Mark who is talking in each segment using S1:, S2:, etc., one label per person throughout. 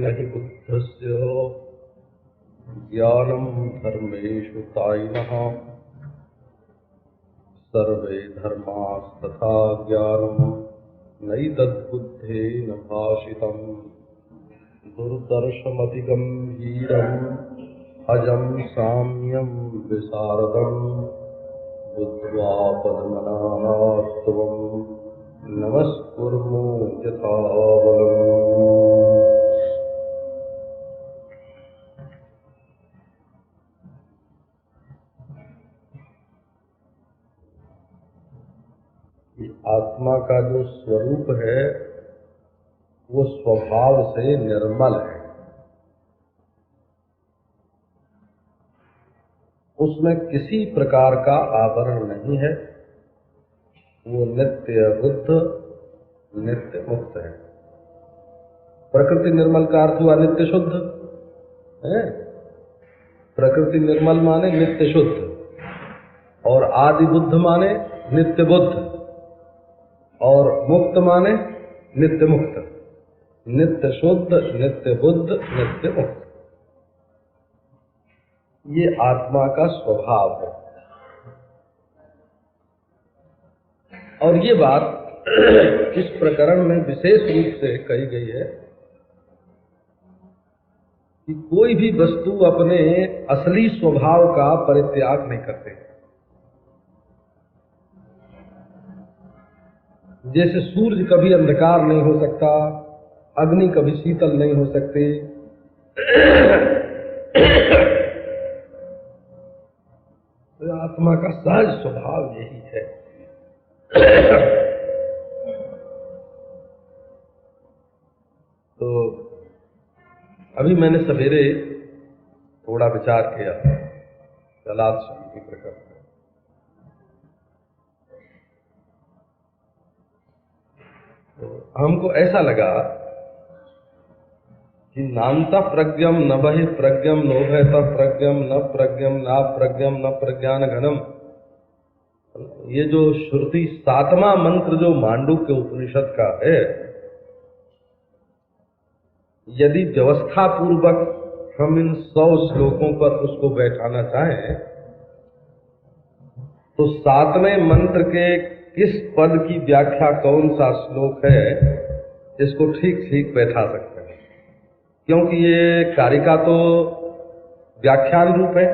S1: नहीं बुद्धस्य ज्ञानम धर्मेषु तायिनः सर्वे धर्मास्तथा ज्ञानम नैतद्बुद्धेन भाषितम् दुर्दर्शमतिगम्भीरम् अजं साम्यं विशारदम् बुद्ध्वा पद्मनाभत्वम् नमस्कुर्मो यथावलम्। आत्मा का जो स्वरूप है वो स्वभाव से निर्मल है, उसमें किसी प्रकार का आवरण नहीं है, वो नित्य बुद्ध नित्य मुक्त है। प्रकृति निर्मल का अर्थ हुआ नित्य शुद्ध है। प्रकृति निर्मल माने नित्य शुद्ध और आदि बुद्ध माने नित्य बुद्ध और मुक्त माने नित्य मुक्त। नित्य शुद्ध नित्य बुद्ध नित्य मुक्त, ये आत्मा का स्वभाव है। और ये बात इस प्रकरण में विशेष रूप से कही गई है कि कोई भी वस्तु अपने असली स्वभाव का परित्याग नहीं करते। जैसे सूर्य कभी अंधकार नहीं हो सकता, अग्नि कभी शीतल नहीं हो सकती, तो आत्मा का सहज स्वभाव यही है। तो अभी मैंने सवेरे थोड़ा विचार किया प्रहलाद स्वामी की प्रकरण में। तो हमको ऐसा लगा कि नान्ता प्रज्ञम न बहि प्रज्ञम नोभयता प्रज्ञम न प्रज्ञम ना प्रज्ञम न प्रज्ञान घनम, ये जो श्रुति सातवां मंत्र जो मांडुक्य उपनिषद का है, यदि व्यवस्था पूर्वक हम इन 100 श्लोकों पर उसको बैठाना चाहें तो 7वें मंत्र के किस पद की व्याख्या कौन सा श्लोक है इसको ठीक ठीक बैठा सकते हैं, क्योंकि ये कारिका तो व्याख्यान रूप है।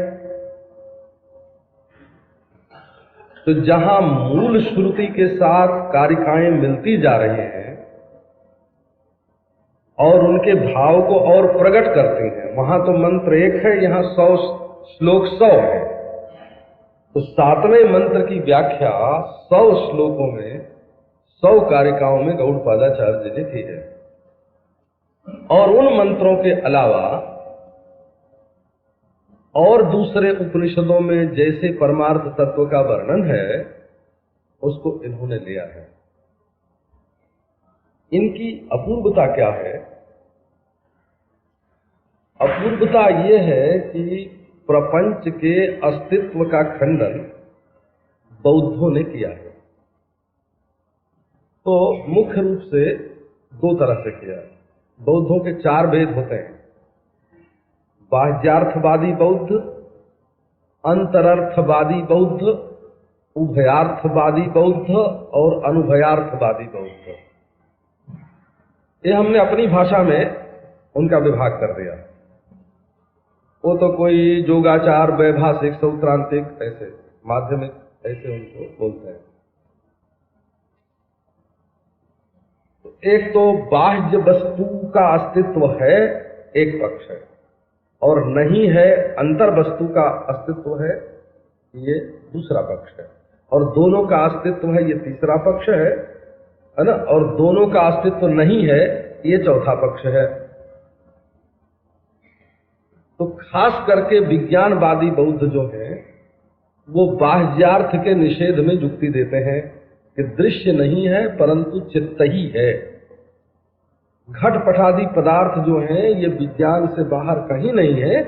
S1: तो जहां मूल श्रुति के साथ कारिकाएं मिलती जा रही हैं और उनके भाव को और प्रकट करती हैं, वहां तो मंत्र एक है, यहाँ 100 श्लोक 100 है। तो 7वें मंत्र की व्याख्या 100 श्लोकों में 100 कारिकाओं में गौड़पादाचार्य जी ने की है। और उन मंत्रों के अलावा और दूसरे उपनिषदों में जैसे परमार्थ तत्व का वर्णन है उसको इन्होंने लिया है। इनकी अपूर्वता क्या है? अपूर्वता ये है कि प्रपंच के अस्तित्व का खंडन बौद्धों ने किया है। तो मुख्य रूप से 2 तरह से किया है। बौद्धों के 4 भेद होते हैं, बाह्यार्थवादी बौद्ध, अंतरर्थवादी बौद्ध, उभयार्थवादी बौद्ध और अनुभयार्थवादी बौद्ध। ये हमने अपनी भाषा में उनका विभाग कर दिया। वो तो कोई जोगाचार, वैभाषिक, सौत्रांतिक, ऐसे माध्यमिक ऐसे उनको बोलते हैं। एक तो बाह्य वस्तु का अस्तित्व है एक पक्ष है, और नहीं है अंतर वस्तु का अस्तित्व है ये दूसरा पक्ष है, और दोनों का अस्तित्व है, ये तीसरा पक्ष है ना, और दोनों का अस्तित्व नहीं है, ये चौथा पक्ष है। तो खास करके विज्ञानवादी बौद्ध जो हैं वो बाह्यार्थ के निषेध में युक्ति देते हैं कि दृश्य नहीं है परंतु चित्त ही है। घटपटादि पदार्थ जो हैं ये विज्ञान से बाहर कहीं नहीं है।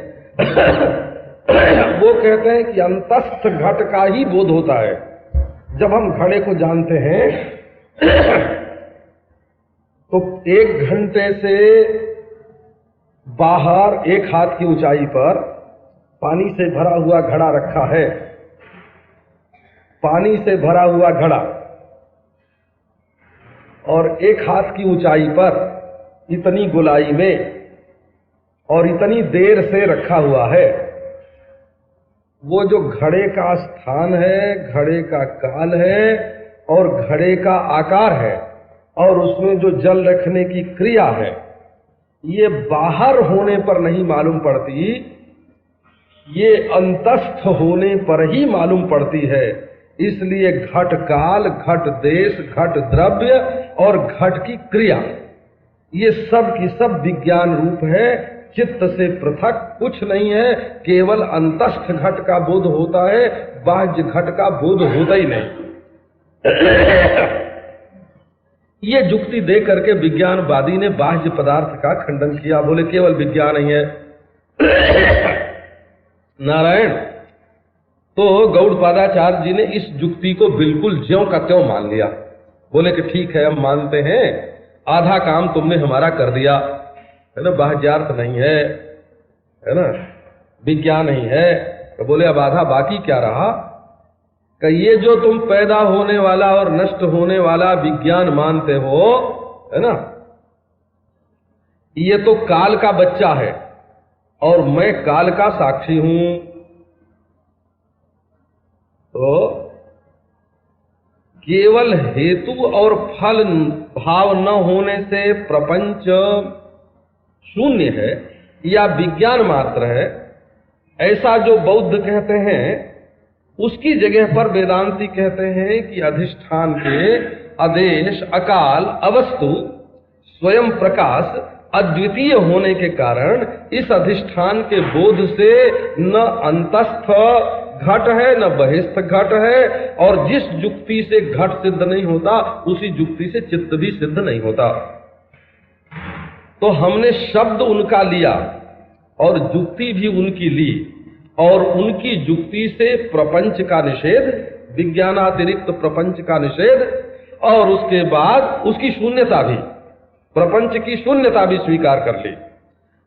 S1: वो कहते हैं कि अंतस्थ घट का ही बोध होता है। जब हम घड़े को जानते हैं तो 1 घंटे से बाहर 1 हाथ की ऊंचाई पर पानी से भरा हुआ घड़ा रखा है, पानी से भरा हुआ घड़ा, और 1 हाथ की ऊंचाई पर इतनी गोलाई में और इतनी देर से रखा हुआ है। वो जो घड़े का स्थान है, घड़े का काल है और घड़े का आकार है और उसमें जो जल रखने की क्रिया है, ये बाहर होने पर नहीं मालूम पड़ती, ये अंतस्थ होने पर ही मालूम पड़ती है। इसलिए घट काल, घट देश, घट द्रव्य और घट की क्रिया, ये सब की सब विज्ञान रूप है, चित्त से पृथक कुछ नहीं है। केवल अंतस्थ घट का बोध होता है, बाह्य घट का बोध होता ही नहीं। ये युक्ति दे करके विज्ञानवादी ने बाह्य पदार्थ का खंडन किया, बोले केवल विज्ञान ही है। नारायण, तो गौड़पादाचार्य जी ने इस युक्ति को बिल्कुल ज्यों का त्यों मान लिया। बोले कि ठीक है, हम मानते हैं, आधा काम तुमने हमारा कर दिया, है ना, बाह्यार्थ नहीं है ना, विज्ञान नहीं है। तो बोले अब आधा बाकी क्या रहा, कि ये जो तुम पैदा होने वाला और नष्ट होने वाला विज्ञान मानते हो, है ना, ये तो काल का बच्चा है और मैं काल का साक्षी हूं। तो केवल हेतु और फल भाव न होने से प्रपंच शून्य है या विज्ञान मात्र है, ऐसा जो बौद्ध कहते हैं, उसकी जगह पर वेदांती कहते हैं कि अधिष्ठान के आदेश, अकाल, अवस्तु, स्वयं प्रकाश अद्वितीय होने के कारण इस अधिष्ठान के बोध से न अंतस्थ घट है न बहिस्थ घट है, और जिस युक्ति से घट सिद्ध नहीं होता उसी युक्ति से चित्त भी सिद्ध नहीं होता। तो हमने शब्द उनका लिया और युक्ति भी उनकी ली, और उनकी युक्ति से प्रपंच का निषेध, विज्ञानातिरिक्त प्रपंच का निषेध, और उसके बाद उसकी शून्यता भी, प्रपंच की शून्यता भी स्वीकार कर ली,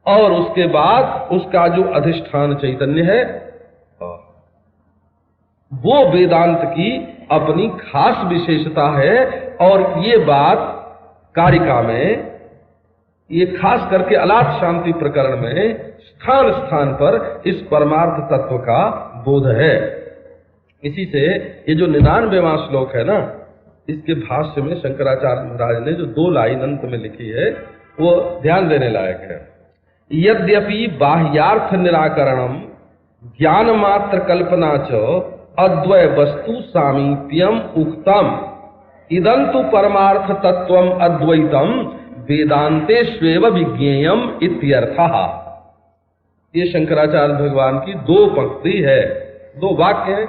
S1: और उसके बाद उसका जो अधिष्ठान चैतन्य है वो वेदांत की अपनी खास विशेषता है। और ये बात कारिका में, ये खास करके अलात शांति प्रकरण में स्थान स्थान पर इस परमार्थ तत्व का बोध है। इसी से ये जो 99वां श्लोक है ना, इसके भाष्य में शंकराचार्य महाराज ने जो 2 लाइन अंत में लिखी है वो ध्यान देने लायक है। यद्यपि बाह्यार्थ निराकरणम ज्ञान मात्र कल्पना च अद्वय वस्तु सामीप्यम उक्तम इदंतु परमार्थ तत्वम अद्वैतम वेदांते स्वेव विज्ञेयम इत्यर्थः। ये शंकराचार्य भगवान की 2 पंक्ति है, 2 वाक्य हैं।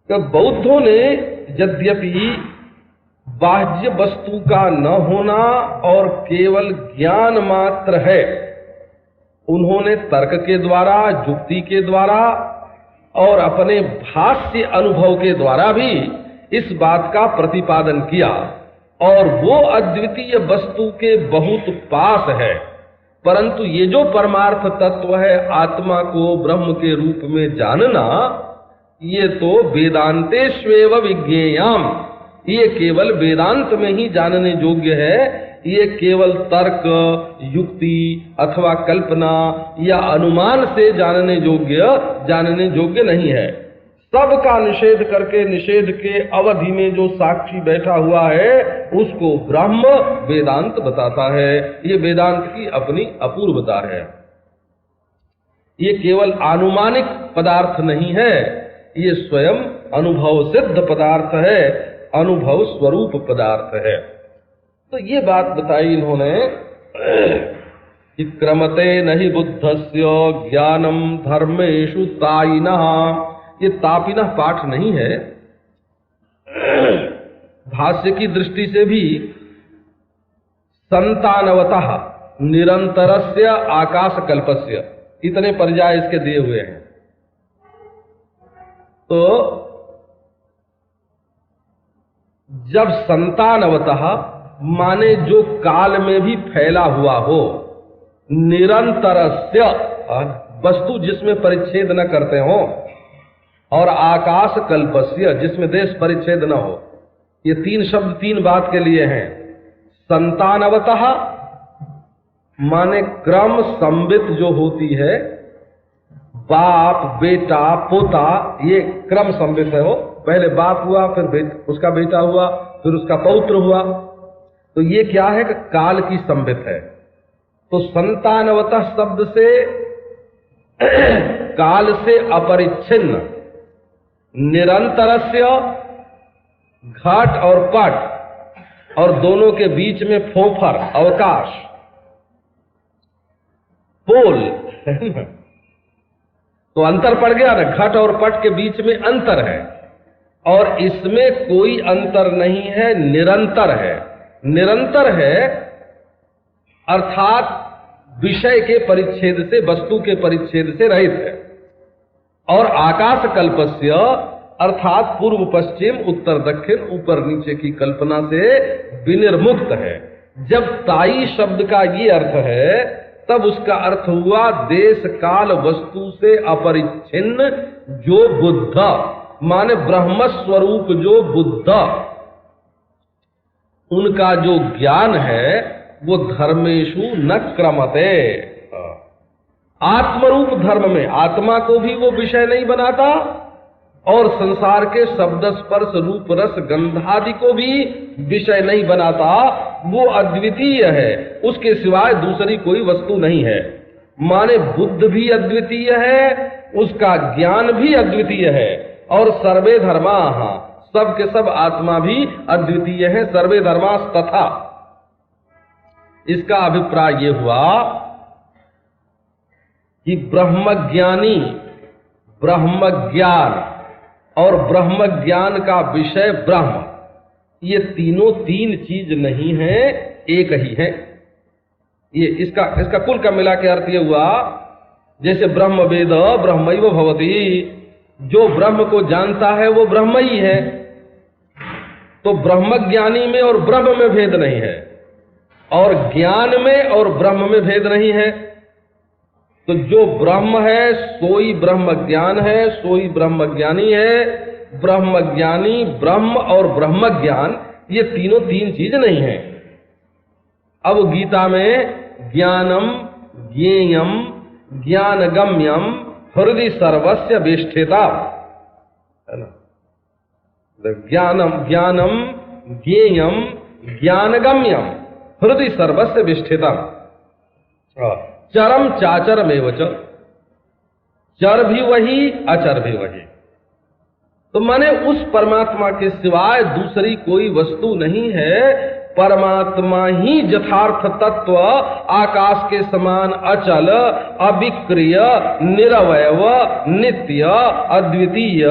S1: तो बौद्धों ने यद्यपि बाह्य वस्तु का न होना और केवल ज्ञान मात्र है, उन्होंने तर्क के द्वारा, युक्ति के द्वारा और अपने भाष्य अनुभव के द्वारा भी इस बात का प्रतिपादन किया, और वो अद्वितीय वस्तु के बहुत पास है। परंतु ये जो परमार्थ तत्व है, आत्मा को ब्रह्म के रूप में जानना, ये तो वेदांते स्वेव विज्ञेयम, ये केवल वेदांत में ही जानने योग्य है। ये केवल तर्क, युक्ति अथवा कल्पना या अनुमान से जानने योग्य नहीं है। सबका निषेध करके निषेध के अवधि में जो साक्षी बैठा हुआ है उसको ब्रह्म वेदांत बताता है। ये वेदांत की अपनी अपूर्वता है। ये केवल आनुमानिक पदार्थ नहीं है, ये स्वयं अनुभव सिद्ध पदार्थ है, अनुभव स्वरूप पदार्थ है। तो ये बात बताई इन्होंने कि क्रमते नहीं बुद्धस्य ज्ञानम धर्मेषु तायिनः। ये तापिनः पाठ नहीं है, भाष्य की दृष्टि से भी संतानवतः निरंतरस्य आकाश कल्पस्य इतने पर्याय इसके दिए हुए हैं। तो जब संतानवतः माने जो काल में भी फैला हुआ हो, निरंतरस्य वस्तु जिसमें परिच्छेद न करते हो, और आकाश कल्पस्य जिसमें देश परिच्छेद न हो। ये तीन शब्द तीन बात के लिए हैं। संतानवतः माने क्रम संबित जो होती है, बाप बेटा पोता, ये क्रम संबित है। हो पहले बाप हुआ, फिर उसका बेटा हुआ, फिर उसका पौत्र हुआ। तो ये क्या है कि काल की संबित है। तो संतानवतः शब्द से काल से अपरिच्छिन्न, निरंतरस्य घट और पट और दोनों के बीच में फोफर अवकाश पोल तो अंतर पड़ गया ना, घट और पट के बीच में अंतर है, और इसमें कोई अंतर नहीं है, निरंतर है। निरंतर है अर्थात विषय के परिच्छेद से, वस्तु के परिच्छेद से रहित है। और आकाश कल्पस्य अर्थात पूर्व पश्चिम उत्तर दक्षिण ऊपर नीचे की कल्पना से विनिर्मुक्त है। जब ताई शब्द का ये अर्थ है, तब उसका अर्थ हुआ देश काल वस्तु से अपरिच्छिन्न जो बुद्ध, माने ब्रह्म स्वरूप जो बुद्ध, उनका जो ज्ञान है वो धर्मेषु न क्रमते। आत्मरूप धर्म में आत्मा को भी वो विषय नहीं बनाता, और संसार के शब्द स्पर्श रूप रस गंधादि को भी विषय नहीं बनाता। वो अद्वितीय है, उसके सिवाय दूसरी कोई वस्तु नहीं है। माने बुद्ध भी अद्वितीय है, उसका ज्ञान भी अद्वितीय है, और सर्वे धर्माः, सब के सब आत्मा भी अद्वितीय है। सर्वे धर्माः तथा। इसका अभिप्राय ये हुआ कि ब्रह्मज्ञानी, ब्रह्म ज्ञान और ब्रह्म ज्ञान का विषय ब्रह्म, ये तीनों तीन चीज नहीं है, एक ही है। ये इसका कुल का मिला के अर्थ ये हुआ, जैसे ब्रह्म वेद ब्रह्मैव भवति, जो ब्रह्म को जानता है वो ब्रह्म ही है। तो ब्रह्मज्ञानी में और ब्रह्म में भेद नहीं है, और ज्ञान में और ब्रह्म में भेद नहीं है। तो जो ब्रह्म है सोई ब्रह्म ज्ञान है, सोई ब्रह्म ज्ञानी है। ब्रह्म ज्ञानी, ब्रह्म और ब्रह्म ज्ञान ये तीनों तीन चीज नहीं है। अब गीता में ज्ञानम ज्ञेयम ज्ञानगम्यम हृदि सर्वस्य वेष्ठिता, है ना। ज्ञानम ज्ञेयम ज्ञानगम्यम हृदि सर्वस्य वेष्ठिता, चरम चाचरमेव च, चर भी वही अचर भी वही। तो माने उस परमात्मा के सिवाय दूसरी कोई वस्तु नहीं है। परमात्मा ही यथार्थ तत्व, आकाश के समान अचल, अविक्रिय, निरवयव, नित्य, अद्वितीय,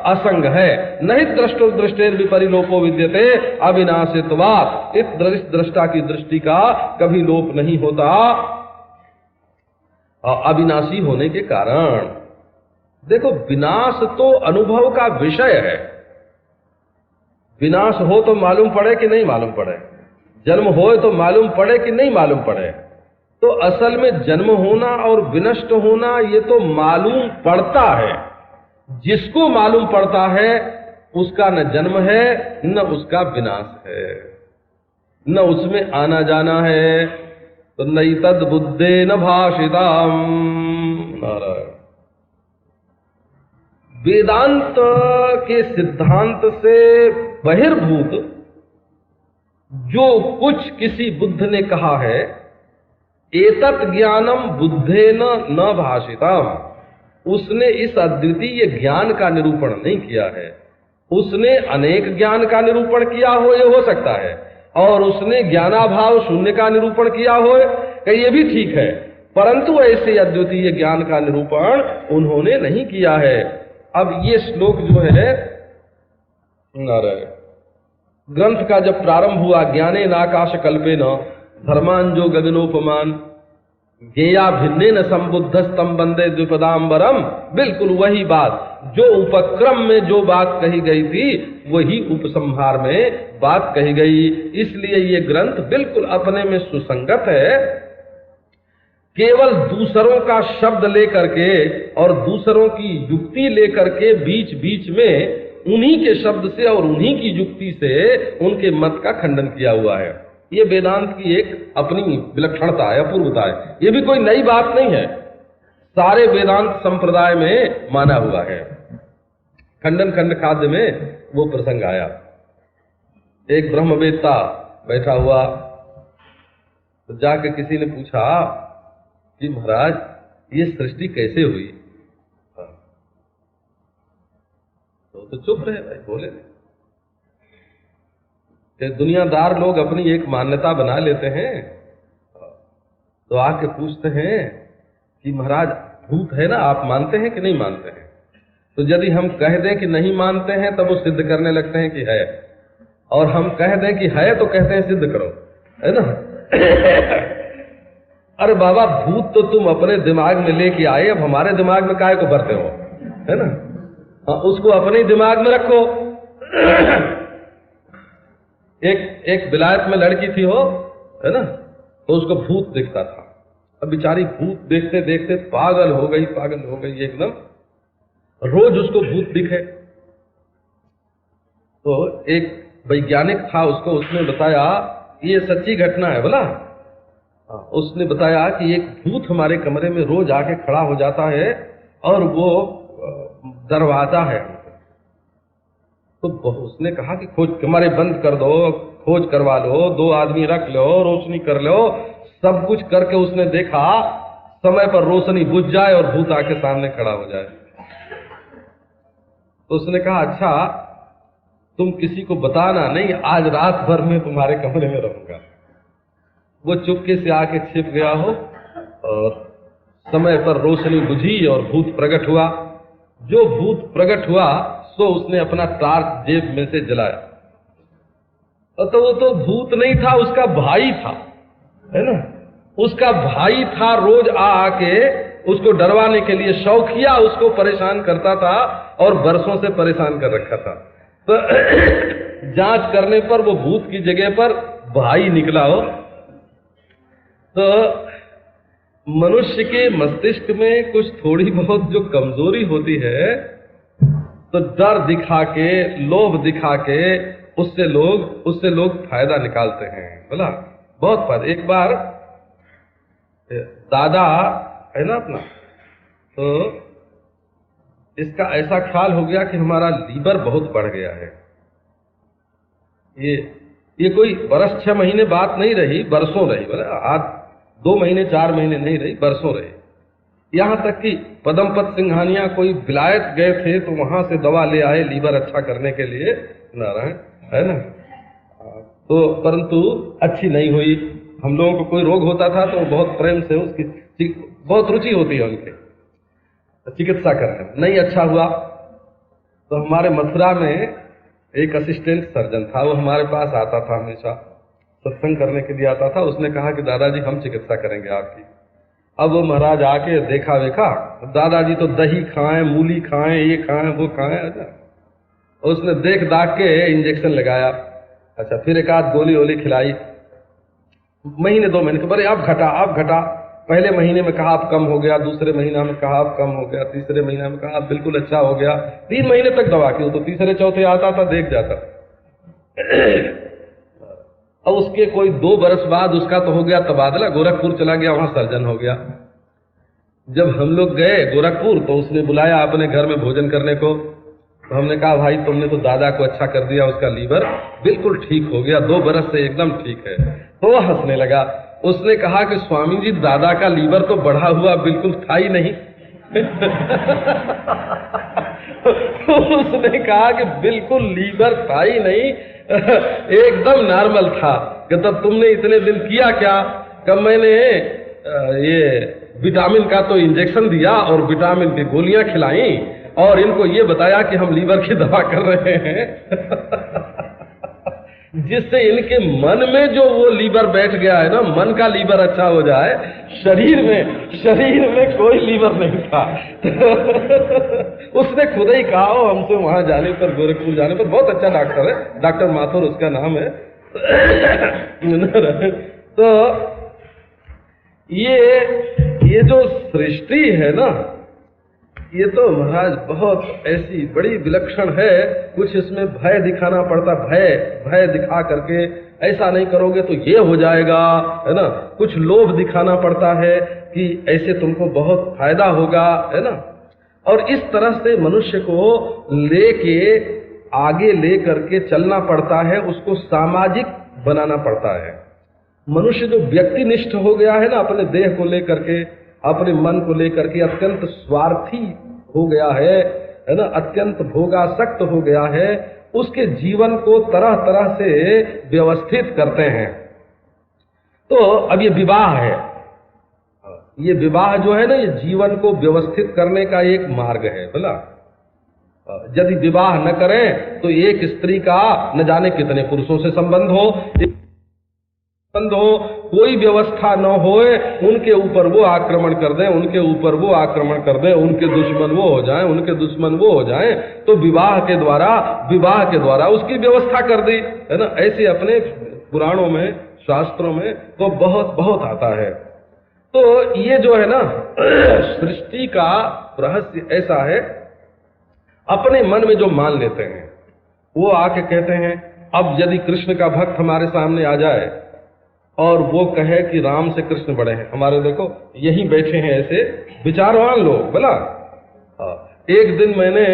S1: असंग है। नहीं दृष्टो दृष्टेर विपरिलोपो विद्यते अविनाशित्वात्। इस दृष्टा की दृष्टि का कभी लोप नहीं होता, अविनाशी होने के कारण। देखो, विनाश तो अनुभव का विषय है। विनाश हो तो मालूम पड़े कि नहीं मालूम पड़े, जन्म हो तो मालूम पड़े कि नहीं मालूम पड़े। तो असल में जन्म होना और विनष्ट होना ये तो मालूम पड़ता है। जिसको मालूम पड़ता है उसका न जन्म है न उसका विनाश है, न उसमें आना जाना है। तो नई तद बुद्धे न भाषिताम। वेदांत के सिद्धांत से बहिर्भूत जो कुछ किसी बुद्ध ने कहा है, एतत् ज्ञानम बुद्धेन न भाषितम, उसने इस अद्वितीय ज्ञान का निरूपण नहीं किया है। उसने अनेक ज्ञान का निरूपण किया हो, ये हो सकता है, और उसने ज्ञानाभाव शून्य का निरूपण किया हो, ये भी ठीक है, परंतु ऐसे अद्वितीय ज्ञान का निरूपण उन्होंने नहीं किया है। अब ये श्लोक जो है ग्रंथ का जब प्रारंभ हुआ, ज्ञाने नाकाश कल्पे न धर्मान जो गगनोपमान ज्ञेया भिन्ने न संबुद्धस्तम वंदे द्विपदाम्बरम, बिल्कुल वही बात जो उपक्रम में जो बात कही गई थी वही उपसंहार में बात कही गई। इसलिए ये ग्रंथ बिल्कुल अपने में सुसंगत है। केवल दूसरों का शब्द लेकर के और दूसरों की युक्ति लेकर के बीच बीच में उन्हीं के शब्द से और उन्हीं की युक्ति से उनके मत का खंडन किया हुआ है। ये वेदांत की एक अपनी विलक्षणता है, अपूर्वता है। ये भी कोई नई बात नहीं है, सारे वेदांत संप्रदाय में माना हुआ है। खंडन खंड खाद्य में वो प्रसंग आया। एक ब्रह्मवेत्ता बैठा हुआ, तो जाके किसी ने पूछा कि महाराज ये सृष्टि कैसे हुई? तो चुप रहे भाई, बोले नहीं। दुनियादार लोग अपनी एक मान्यता बना लेते हैं, तो आके पूछते हैं कि महाराज भूत है ना, आप मानते हैं कि नहीं मानते हैं? तो यदि हम कह दें कि नहीं मानते हैं तब वो सिद्ध करने लगते हैं कि है, और हम कह दें कि है तो कहते हैं सिद्ध करो, है ना। अरे बाबा, भूत तो तुम अपने दिमाग में लेके आए, अब हमारे दिमाग में काहे को भरते हो, है ना। उसको अपने दिमाग में रखो। एक विलायत में लड़की थी हो, है ना, तो उसको भूत दिखता था। अब बेचारी भूत देखते देखते पागल हो गई एकदम, रोज उसको भूत दिखे। तो एक वैज्ञानिक था, उसने बताया, ये सच्ची घटना है बोला। उसने बताया कि एक भूत हमारे कमरे में रोज आके खड़ा हो जाता है और वो दरवाजा है। तो उसने कहा कि खोज कमरे बंद कर दो, खोज करवा लो, 2 आदमी रख लो, रोशनी कर लो, सब कुछ करके उसने देखा समय पर रोशनी बुझ जाए और भूत आके सामने खड़ा हो जाए। तो उसने कहा अच्छा तुम किसी को बताना नहीं, आज रात भर में तुम्हारे कमरे में रहूंगा। वो चुपके से आके छिप गया हो और समय पर रोशनी बुझी और भूत प्रकट हुआ। जो भूत प्रकट हुआ सो उसने अपना टार्च जेब में से जलाया, तो वो तो भूत नहीं था, उसका भाई था, है ना। उसका भाई था, रोज आके उसको डरवाने के लिए शौकिया उसको परेशान करता था और बरसों से परेशान कर रखा था। तो जांच करने पर वो भूत की जगह पर भाई निकला हो। तो मनुष्य के मस्तिष्क में कुछ थोड़ी बहुत जो कमजोरी होती है, तो डर दिखा के, लोभ दिखा के उससे लोग फायदा निकालते हैं, बोला बहुत फायदा। एक बार दादा है ना अपना, तो इसका ऐसा ख्याल हो गया कि हमारा लीवर बहुत बढ़ गया है। ये कोई बरस 6 महीने बात नहीं रही, बरसों रही, बोला आज 2 महीने 4 महीने नहीं रही, बरसों रही। यहाँ तक कि पदमपत सिंघानिया कोई विलायत गए थे तो वहां से दवा ले आए लीवर अच्छा करने के लिए, नारायण, है ना। तो परंतु अच्छी नहीं हुई। हम लोगों को कोई रोग होता था तो बहुत प्रेम से उसकी बहुत रुचि होती है उनके चिकित्सा करने, नहीं अच्छा हुआ। तो हमारे मथुरा में एक असिस्टेंट सर्जन था, वो हमारे पास आता था, हमेशा सत्संग करने के लिए आता था। उसने कहा कि दादाजी हम चिकित्सा करेंगे आपकी। अब वो महाराज आके देखा दादाजी तो दही खाएं, मूली खाएं, ये खाएं, वो खाएं। अच्छा, उसने देख दाख के इंजेक्शन लगाया। अच्छा, फिर एक आध गोली वोली खिलाई। महीने 2 महीने के बोले अब घटा। पहले महीने में कहा अब कम हो गया, दूसरे महीना में कहा अब कम हो गया, तीसरे महीना में कहा अब बिल्कुल अच्छा हो गया। 3 महीने तक दवा की, तो तीसरे चौथे आता था, देख जाता। अब उसके कोई 2 बरस बाद उसका तो हो गया तबादला, गोरखपुर चला गया, वहां सर्जन हो गया। जब हम लोग गए गोरखपुर तो उसने बुलाया अपने घर में भोजन करने को। तो हमने कहा भाई तुमने तो दादा को अच्छा कर दिया, उसका लीवर बिल्कुल ठीक हो गया, 2 बरस से एकदम ठीक है। तो वो हंसने लगा। उसने कहा कि स्वामी जी दादा का लीवर तो बढ़ा हुआ बिल्कुल था ही नहीं। उसने कहा कि बिल्कुल लीवर था ही नहीं, एकदम नॉर्मल था। कि तब तुमने इतने दिन किया क्या? कब मैंने ये विटामिन का तो इंजेक्शन दिया और विटामिन की गोलियां खिलाई और इनको ये बताया कि हम लीवर की दवा कर रहे हैं। जिससे इनके मन में जो वो लीवर बैठ गया है ना, मन का लीवर अच्छा हो जाए, शरीर में कोई लीवर नहीं था। उसने खुद ही कहा हमसे, वहां जाने पर, गोरखपुर जाने पर, बहुत अच्छा डॉक्टर है, डॉक्टर माथुर उसका नाम है। तो ये जो सृष्टि है ना, ये तो महाराज बहुत ऐसी बड़ी विलक्षण है। कुछ इसमें भय दिखाना पड़ता, भय दिखा करके ऐसा नहीं करोगे तो ये हो जाएगा, है ना। कुछ लोभ दिखाना पड़ता है कि ऐसे तुमको बहुत फायदा होगा, है ना। और इस तरह से मनुष्य को लेके आगे ले करके चलना पड़ता है, उसको सामाजिक बनाना पड़ता है। मनुष्य जो व्यक्तिनिष्ठ हो गया है ना, अपने देह को लेकर के, अपने मन को लेकर के अत्यंत स्वार्थी हो गया है ना, अत्यंत भोगासक्त हो गया है, उसके जीवन को तरह तरह से व्यवस्थित करते हैं। तो अब ये विवाह है, ये विवाह जो है ना, ये जीवन को व्यवस्थित करने का एक मार्ग है। बोला यदि विवाह न करें तो एक स्त्री का न जाने कितने पुरुषों से संबंध हो, कोई व्यवस्था न होए, उनके ऊपर वो आक्रमण कर दें, उनके ऊपर वो आक्रमण कर दें, उनके दुश्मन वो हो जाएं, उनके दुश्मन वो हो जाएं, तो विवाह के द्वारा उसकी व्यवस्था कर दी, है ना। ऐसे अपने पुराणों में, शास्त्रों में तो बहुत बहुत आता है। तो ये जो है ना, सृष्टि का रहस्य ऐसा है, अपने मन में जो मान लेते हैं वो आके कहते हैं, अब यदि कृष्ण का भक्त हमारे सामने आ जाए और वो कहे कि राम से कृष्ण बड़े हैं, हमारे देखो यहीं बैठे हैं ऐसे विचारवान लोग। बोला एक दिन मैंने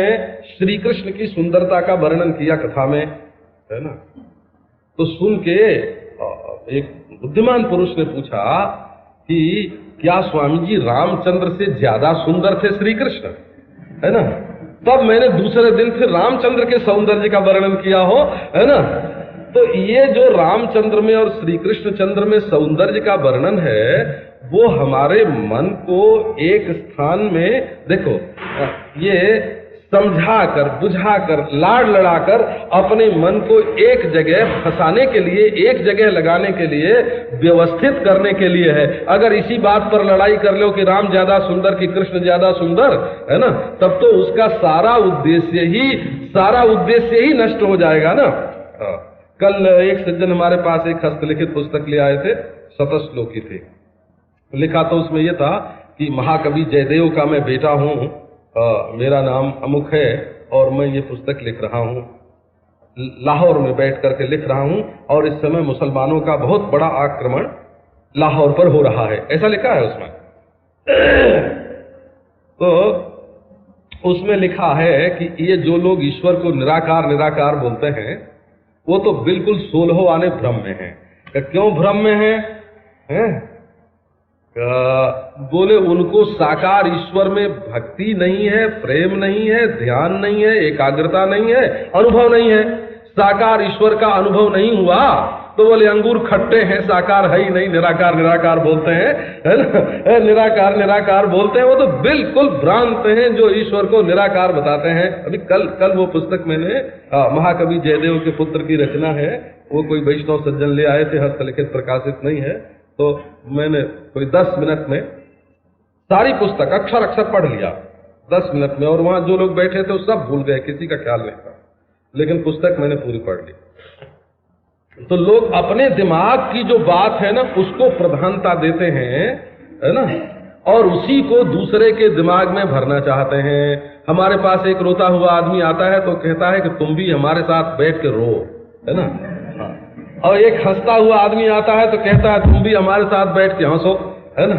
S1: श्री कृष्ण की सुंदरता का वर्णन किया कथा में, है ना। तो सुन के एक बुद्धिमान पुरुष ने पूछा कि क्या स्वामी जी रामचंद्र से ज्यादा सुंदर थे श्री कृष्ण, है ना। तब मैंने दूसरे दिन फिर रामचंद्र के सौंदर्य का वर्णन किया हो, है ना। तो ये जो रामचंद्र में और श्री कृष्ण चंद्र में सौंदर्य का वर्णन है, वो हमारे मन को एक स्थान में, देखो ये समझा कर, बुझा कर, लाड़ लड़ा कर अपने मन को एक जगह फंसाने के लिए, एक जगह लगाने के लिए, व्यवस्थित करने के लिए है। अगर इसी बात पर लड़ाई कर लो कि राम ज्यादा सुंदर कि कृष्ण ज्यादा सुंदर, है ना, तब तो उसका सारा उद्देश्य ही नष्ट हो जाएगा ना। कल एक सज्जन हमारे पास एक हस्तलिखित पुस्तक ले आए थे, शतश्लोकी थी। लिखा तो उसमें यह था कि महाकवि जयदेव का मैं बेटा हूं, मेरा नाम अमुक है और मैं ये पुस्तक लिख रहा हूं, लाहौर में बैठ करके लिख रहा हूं, और इस समय मुसलमानों का बहुत बड़ा आक्रमण लाहौर पर हो रहा है, ऐसा लिखा है उसमें। तो उसमें लिखा है कि ये जो लोग ईश्वर को निराकार निराकार बोलते हैं, वो तो बिल्कुल 16 आने भ्रम में हैं। क्यों भ्रम में हैं? बोले उनको साकार ईश्वर में भक्ति नहीं है, प्रेम नहीं है, ध्यान नहीं है, एकाग्रता नहीं है, अनुभव नहीं है। साकार ईश्वर का अनुभव नहीं हुआ तो बोले अंगूर खट्टे हैं, साकार है ही नहीं, निराकार निराकार बोलते हैं, है ना। निराकार निराकार बोलते हैं, वो तो बिल्कुल भ्रांत हैं जो ईश्वर को निराकार बताते हैं। अभी कल वो पुस्तक मैंने महाकवि जयदेव के पुत्र की रचना है, वो कोई वैष्णव सज्जन ले आए थे, हस्तलिखित प्रकाशित नहीं है। तो मैंने कोई 10 मिनट में सारी पुस्तक अक्षर अक्षर पढ़ लिया 10 मिनट में, और वहां जो लोग बैठे थे वो सब भूल गए, किसी का ख्याल नहीं था, लेकिन पुस्तक मैंने पूरी पढ़ ली। तो लोग अपने दिमाग की जो बात है ना, उसको प्रधानता देते हैं, है ना, और उसी को दूसरे के दिमाग में भरना चाहते हैं। हमारे पास एक रोता हुआ आदमी आता है तो कहता है कि तुम भी हमारे साथ बैठ के रो, है ना। और एक हंसता हुआ आदमी आता है तो कहता है तुम भी हमारे साथ बैठ के हंसो, है ना।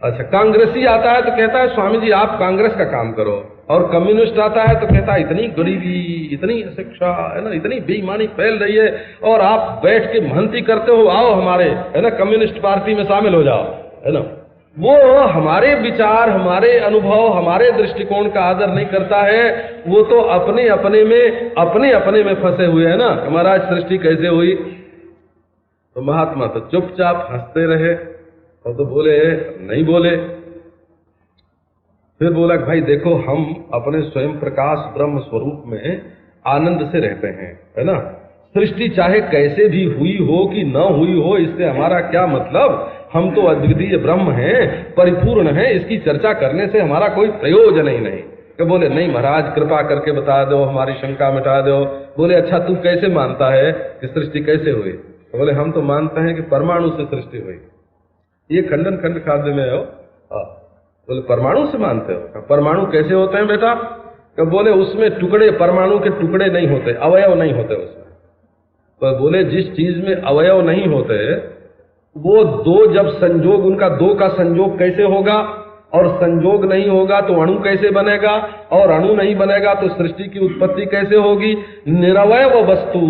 S1: अच्छा, कांग्रेसी आता है तो कहता है स्वामी जी आप कांग्रेस का काम करो, और कम्युनिस्ट आता है तो कहता है इतनी गरीबी, इतनी शिक्षा है ना, इतनी बेईमानी फैल रही है और आप बैठ के महंती करते हो, आओ हमारे है ना कम्युनिस्ट पार्टी में शामिल हो जाओ, है ना। वो हमारे विचार, हमारे अनुभव, हमारे दृष्टिकोण का आदर नहीं करता है, वो तो अपने अपने में फंसे हुए है ना। महाराज सृष्टि कैसे हुई, तो महात्मा तो चुपचाप हंसते रहे और तो बोले नहीं बोले। फिर बोला भाई देखो हम अपने स्वयं प्रकाश ब्रह्म स्वरूप में आनंद से रहते हैं, है ना। सृष्टि चाहे कैसे भी हुई हो कि न हुई हो, इससे हमारा क्या मतलब, हम तो अद्वितीय ब्रह्म हैं, परिपूर्ण हैं, इसकी चर्चा करने से हमारा कोई प्रयोजन ही नहीं। तो बोले नहीं महाराज कृपा करके बता दो, हमारी शंका मिटा दो। बोले अच्छा तू कैसे मानता है कि सृष्टि कैसे हुई। तो बोले हम तो मानते हैं कि परमाणु से सृष्टि हुई। ये खंडन खंड खाद्य में हो। बोले परमाणु से मानते हो, परमाणु कैसे होते हैं बेटा। तो बोले उसमें टुकड़े, परमाणु के टुकड़े नहीं होते, अवयव नहीं होते उसमें। तो बोले जिस चीज में अवयव नहीं होते वो दो जब संयोग, उनका दो का संयोग कैसे होगा, और संयोग नहीं होगा तो अणु कैसे बनेगा, और अणु नहीं बनेगा तो सृष्टि की उत्पत्ति कैसे होगी। निरवयव वस्तु,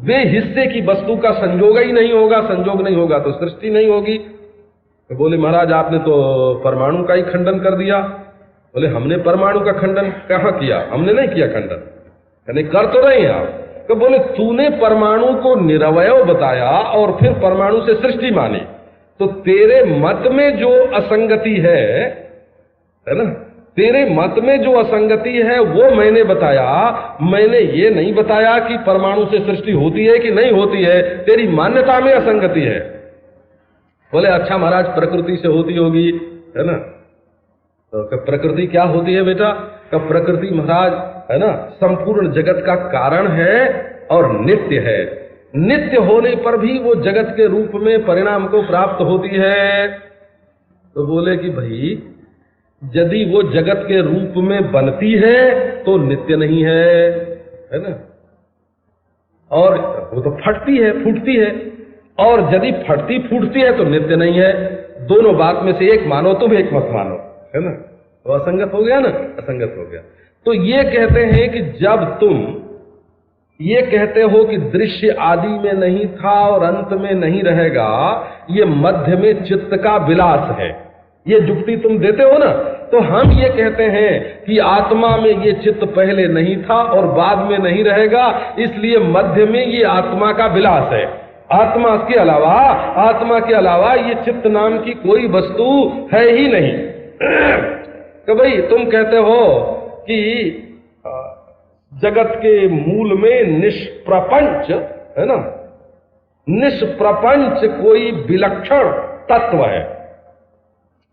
S1: वे हिस्से की वस्तु का संयोग ही नहीं होगा, संयोग नहीं होगा तो सृष्टि नहीं होगी। तो बोले महाराज आपने तो परमाणु का ही खंडन कर दिया। बोले हमने परमाणु का खंडन कहाँ किया, हमने नहीं किया खंडन, यानी कर तो रहे हैं आप। तो बोले तूने परमाणु को निरवयव बताया और फिर परमाणु से सृष्टि मानी, तो तेरे मत में जो असंगति है ना, तेरे मत में जो असंगति है वो मैंने बताया। मैंने ये नहीं बताया कि परमाणु से सृष्टि होती है कि नहीं होती है, तेरी मान्यता में असंगति है। बोले अच्छा महाराज प्रकृति से होती होगी, है ना। तो प्रकृति क्या होती है बेटा, का प्रकृति महाराज है ना संपूर्ण जगत का कारण है और नित्य है। नित्य होने पर भी वो जगत के रूप में परिणाम को प्राप्त होती है। तो बोले कि भाई यदि वो जगत के रूप में बनती है तो नित्य नहीं है ना, और वो तो फटती है, फूटती है, और यदि फटती फूटती है तो नित्य नहीं है। दोनों बात में से एक मानो तुम, एक मत मानो, है ना। तो असंगत हो गया ना, असंगत हो गया। तो ये कहते हैं कि जब तुम ये कहते हो कि दृश्य आदि में नहीं था और अंत में नहीं रहेगा, ये मध्य में चित्त का विलास है, ये जुक्ति तुम देते हो ना। तो हम ये कहते हैं कि आत्मा में ये चित्त पहले नहीं था और बाद में नहीं रहेगा, इसलिए मध्य में ये आत्मा का विलास है। आत्मा के अलावा ये चित्त नाम की कोई वस्तु है ही नहीं। कि भाई तुम कहते हो कि जगत के मूल में निष्प्रपंच है ना, निष्प्रपंच कोई विलक्षण तत्व है।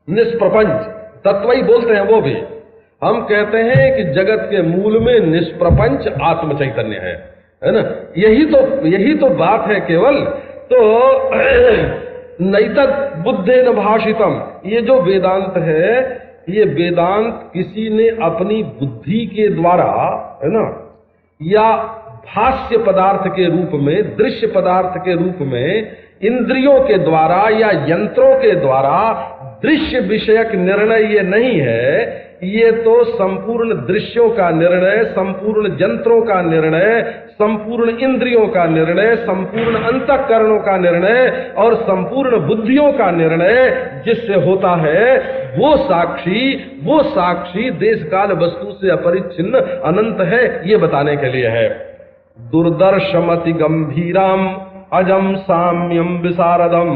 S1: निष्प्रपंच तत्व ही बोलते हैं वो भी। हम कहते हैं कि जगत के मूल में निष्प्रपंच आत्म चैतन्य है ना। यही तो बात है केवल। तो नैतद बुद्धेन भाषितम, ये जो वेदांत है, ये वेदांत किसी ने अपनी बुद्धि के द्वारा है ना, या भाष्य पदार्थ के रूप में, दृश्य पदार्थ के रूप में, इंद्रियों के द्वारा या यंत्रों के द्वारा दृश्य विषयक निर्णय ये नहीं है। ये तो संपूर्ण दृश्यों का निर्णय, संपूर्ण यंत्रों का निर्णय, संपूर्ण इंद्रियों का निर्णय, संपूर्ण अंतःकरणों का निर्णय और संपूर्ण बुद्धियों का निर्णय जिससे होता है, वो साक्षी देश काल वस्तु से अपरिच्छिन्न अनंत है, ये बताने के लिए है। दुर्दर्शमति गंभीराम अजम साम्यम विशारदम।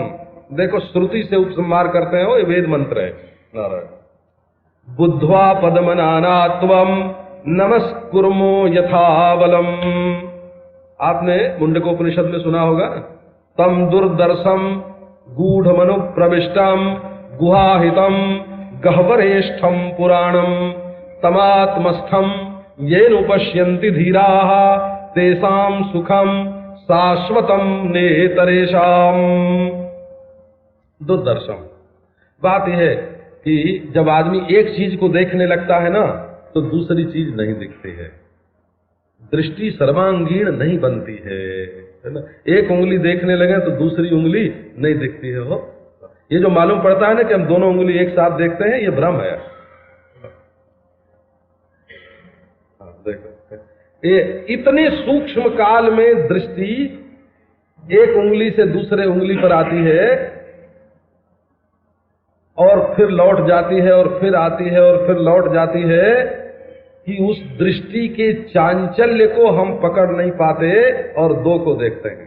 S1: देखो श्रुति से उपसंहार करते हैं, वो वेद मंत्र है। नारायण बुद्ध्वा पद्मनानात्वम नमस्कुर्मो यथाबलम। आपने मुंडकोपनिषद में सुना होगा, तम दुर्दर्शम गूढ़मनु प्रविष्टम गुहाहितम गह्वरेष्ठम पुराणम तमात्मस्थम येन पश्यन्ति धीराः तेषां सुखम शाश्वतम नेतरेषाम। दुर्दर्शम बात यह है कि जब आदमी एक चीज को देखने लगता है ना, तो दूसरी चीज नहीं दिखती है। दृष्टि सर्वांगीण नहीं बनती है ना। एक उंगली देखने लगे तो दूसरी उंगली नहीं दिखती है। वो ये जो मालूम पड़ता है ना कि हम दोनों उंगली एक साथ देखते हैं, ये भ्रम है। देखो, ये इतने सूक्ष्म काल में दृष्टि एक उंगली से दूसरे उंगली पर आती है और फिर लौट जाती है और फिर आती है और फिर लौट जाती है, कि उस दृष्टि के चांचल्य को हम पकड़ नहीं पाते और दो को देखते हैं।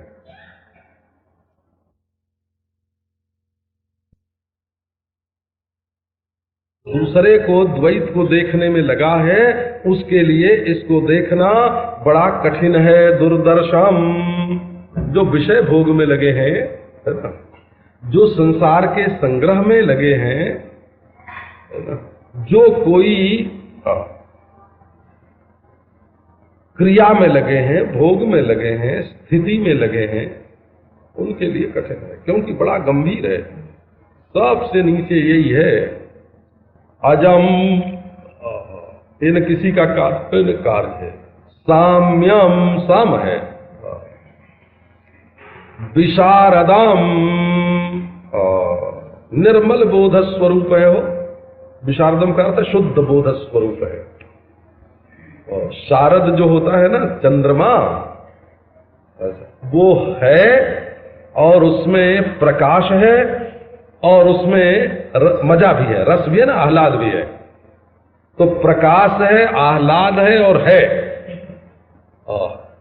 S1: दूसरे को, द्वैत को देखने में लगा है, उसके लिए इसको देखना बड़ा कठिन है, दुर्दर्शम। जो विषय भोग में लगे हैं, है ना, जो संसार के संग्रह में लगे हैं, है ना, जो कोई क्रिया में लगे हैं, भोग में लगे हैं, स्थिति में लगे हैं, उनके लिए कठिन है, क्योंकि बड़ा गंभीर है। सबसे नीचे यही है, अजम, इन किसी का कार्य है, साम्यम, सम है, विशारदम, निर्मल बोध स्वरूप है वो। विशारदम का अर्थ शुद्ध बोध स्वरूप है। और शारद जो होता है ना, चंद्रमा, वो है और उसमें प्रकाश है और उसमें मजा भी है, रस भी है ना, आह्लाद भी है। तो प्रकाश है, आह्लाद है और है,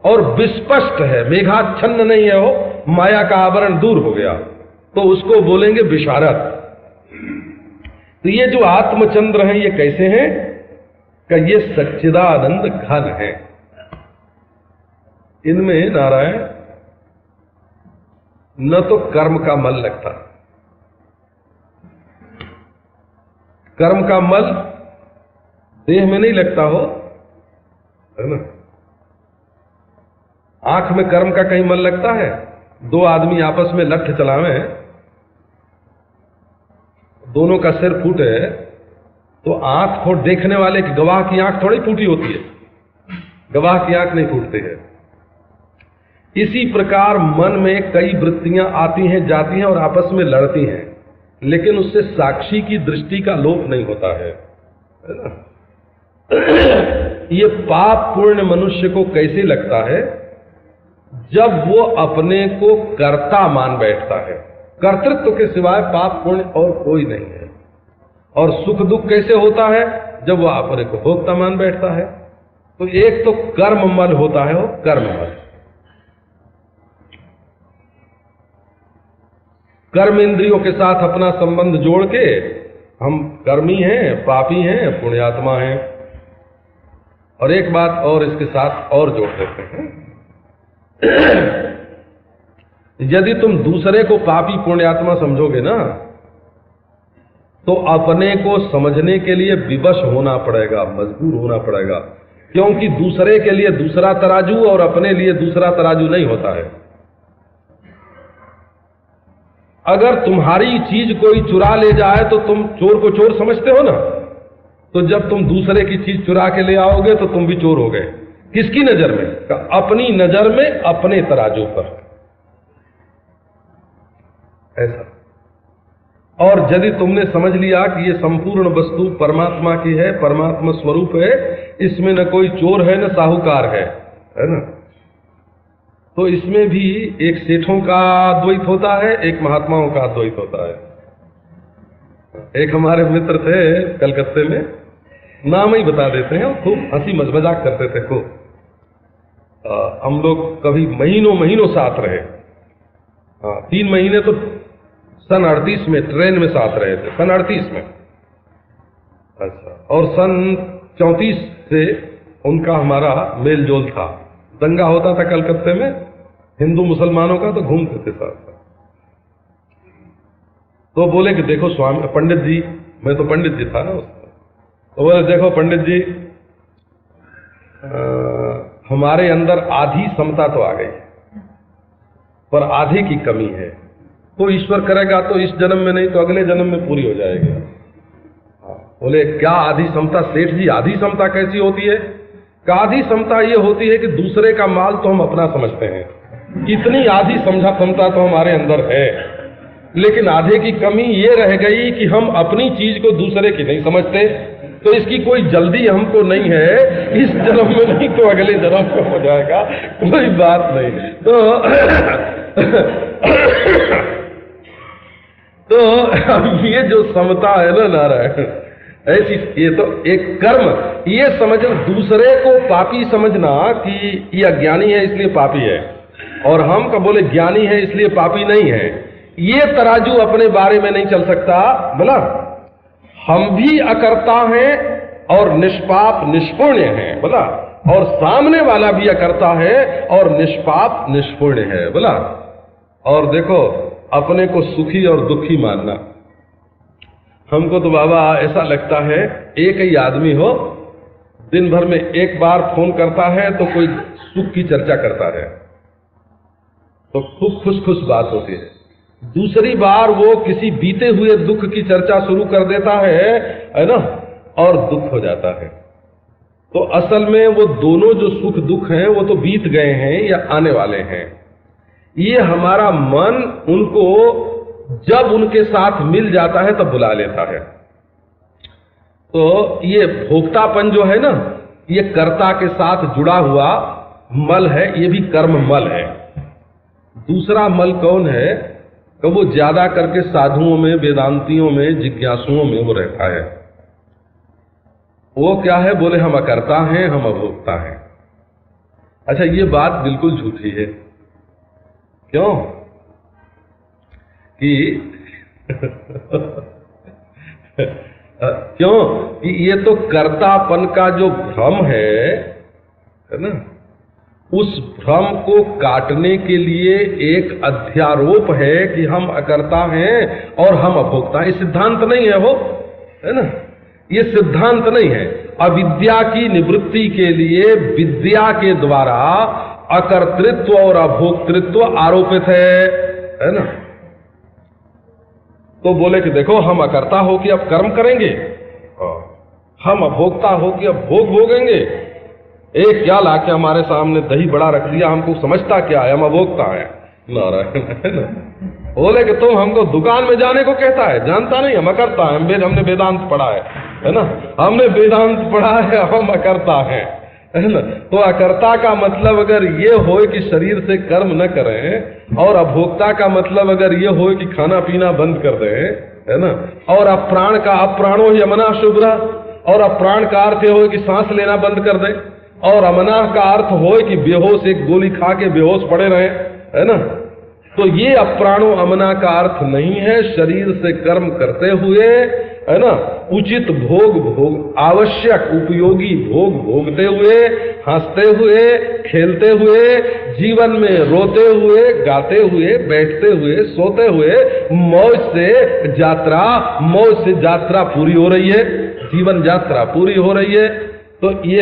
S1: और विस्पष्ट है, मेघाच्छन्न नहीं है वो, माया का आवरण दूर हो गया, तो उसको बोलेंगे विशारद। तो ये जो आत्मचंद्र हैं, ये कैसे हैं? कि ये सच्चिदानंद घन है। इनमें नारायण न तो कर्म का मल लगता, कर्म का मल देह में नहीं लगता हो, है ना। आंख में कर्म का कहीं मल लगता है? दो आदमी आपस में लठ चलावे, दोनों का सिर फूटे, तो आंख को देखने वाले की, गवाह की आंख थोड़ी फूटी होती है, गवाह की आंख नहीं फूटती है। इसी प्रकार मन में कई वृत्तियां आती हैं, जाती हैं और आपस में लड़ती हैं, लेकिन उससे साक्षी की दृष्टि का लोप नहीं होता है ना? ये पाप पूर्ण मनुष्य को कैसे लगता है? जब वो अपने को कर्ता मान बैठता है, कर्तृत्व के सिवाय पाप पुण्य और कोई नहीं है। और सुख दुख कैसे होता है? जब वो अपने को भोक्ता मान बैठता है। तो एक तो कर्म मल होता है, वो कर्म मल, कर्म इंद्रियों के साथ अपना संबंध जोड़ के हम कर्मी हैं, पापी हैं, पुण्यात्मा हैं। और एक बात और इसके साथ और जोड़ देते हैं, यदि तुम दूसरे को पापी पुण्यात्मा समझोगे ना, तो अपने को समझने के लिए विवश होना पड़ेगा, मजबूर होना पड़ेगा, क्योंकि दूसरे के लिए दूसरा तराजू और अपने लिए दूसरा तराजू नहीं होता है। अगर तुम्हारी चीज कोई चुरा ले जाए तो तुम चोर को चोर समझते हो ना, तो जब तुम दूसरे की चीज चुरा के ले आओगे तो तुम भी चोर हो गए। किसकी नजर में? अपनी नजर में, अपने तराजू पर, ऐसा। और यदि तुमने समझ लिया कि ये संपूर्ण वस्तु परमात्मा की है, परमात्मा स्वरूप है, इसमें न कोई चोर है न साहूकार है ना, तो इसमें भी एक सेठों का द्वैत होता है, एक महात्माओं का द्वैत होता है। एक हमारे मित्र थे कलकत्ते में, नाम ही बता देते हैं, खूब हंसी मजाक करते थे खूब। हम लोग कभी महीनों महीनों साथ रहे, 3 महीने तो सन 38 में ट्रेन में साथ रहे थे, सन 38 में। अच्छा, और सन 34 से उनका हमारा मेल जोल था। दंगा होता था कलकत्ते में हिंदू मुसलमानों का, तो घूमते थे साथ। तो बोले कि देखो स्वामी पंडित जी, मैं तो पंडित जी था ना उसमें, तो बोले देखो पंडित जी, हमारे अंदर आधी समता तो आ गई, पर आधे की कमी है। तो ईश्वर करेगा तो इस जन्म में नहीं तो अगले जन्म में पूरी हो जाएगी। बोले क्या आधी समता? सेठ जी आधी समता कैसी होती है? आधी समता ये होती है कि दूसरे का माल तो हम अपना समझते हैं, इतनी आधी समझा समता तो हमारे अंदर है। लेकिन आधे की कमी ये रह गई कि हम अपनी चीज को दूसरे की नहीं समझते। तो इसकी कोई जल्दी हमको नहीं है, इस जन्म में नहीं तो अगले जन्म में हो जाएगा, कोई बात नहीं। तो ये जो समता है ना नारायण, ऐसी ये तो एक कर्म, ये समझ दूसरे को पापी समझना कि ये अज्ञानी है इसलिए पापी है, और हम का बोले ज्ञानी है इसलिए पापी नहीं है, ये तराजू अपने बारे में नहीं चल सकता। बोला हम भी अकर्ता हैं और निष्पाप निष्पुण्य हैं, बोला, और सामने वाला भी अकर्ता है और निष्पाप निष्पुण्य है, बोला। और देखो अपने को सुखी और दुखी मानना, हमको तो बाबा ऐसा लगता है एक ही आदमी हो, दिन भर में एक बार फोन करता है तो कोई सुख की चर्चा करता है तो खूब खुश खुश बात होती है, दूसरी बार वो किसी बीते हुए दुख की चर्चा शुरू कर देता है ना, और दुख हो जाता है। तो असल में वो दोनों जो सुख दुख हैं वो तो बीत गए हैं या आने वाले हैं। ये हमारा मन उनको जब उनके साथ मिल जाता है तब बुला लेता है। तो ये भोक्तापन जो है ना, ये कर्ता के साथ जुड़ा हुआ मल है, ये भी कर्म मल है। दूसरा मल कौन है कि वो ज्यादा करके साधुओं में, वेदांतियों में, जिज्ञासुओं में वो रहता है। वो क्या है, बोले हम अकर्ता हैं, हम अभोक्ता हैं। अच्छा, ये बात बिल्कुल झूठी है। क्यों कि क्यों कि ये तो कर्तापन का जो भ्रम है ना, उस भ्रम को काटने के लिए एक अध्यारोप है कि हम अकर्ता हैं और हम अभोक्ता हैं। ये सिद्धांत नहीं है, वो है ना, ये सिद्धांत नहीं है। अविद्या की निवृत्ति के लिए विद्या के द्वारा अकर्तृत्व और अभोक्तृत्व आरोपित है ना। तो बोले कि देखो हम अकर्ता हो कि अब कर्म करेंगे, हम अभोक्ता हो कि अब भोग भोगेंगे। एक क्या लाके हमारे सामने दही बड़ा रख दिया, हमको समझता क्या है, हम अभोक्ता है। नारायण, है ना। बोले कि तुम हमको दुकान में जाने को कहता है, जानता नहीं हम अकर्ता है, हमने वेदांत पढ़ा है ना, हमने वेदांत पढ़ा है, हम अकर्ता है ना। तो अकर्ता का मतलब अगर ये हो कि शरीर से कर्म न करें, और अभोक्ता का मतलब अगर ये हो कि खाना पीना बंद कर दें, है ना, और अप्राण का अप्राणो ही अमना शुभ्रा, और अप्राण का अर्थ हो कि सांस लेना बंद कर दें, और अमना का अर्थ हो कि बेहोश एक गोली खा के बेहोश पड़े रहे, है ना। तो ये अप्राणो अमना का अर्थ नहीं है। शरीर से कर्म करते हुए, है ना, उचित भोग आवश्यक उपयोगी भोग भोगते हुए, हंसते हुए, खेलते हुए, जीवन में रोते हुए, गाते हुए, बैठते हुए, सोते हुए, मौज से यात्रा पूरी हो रही है, जीवन यात्रा पूरी हो रही है। तो ये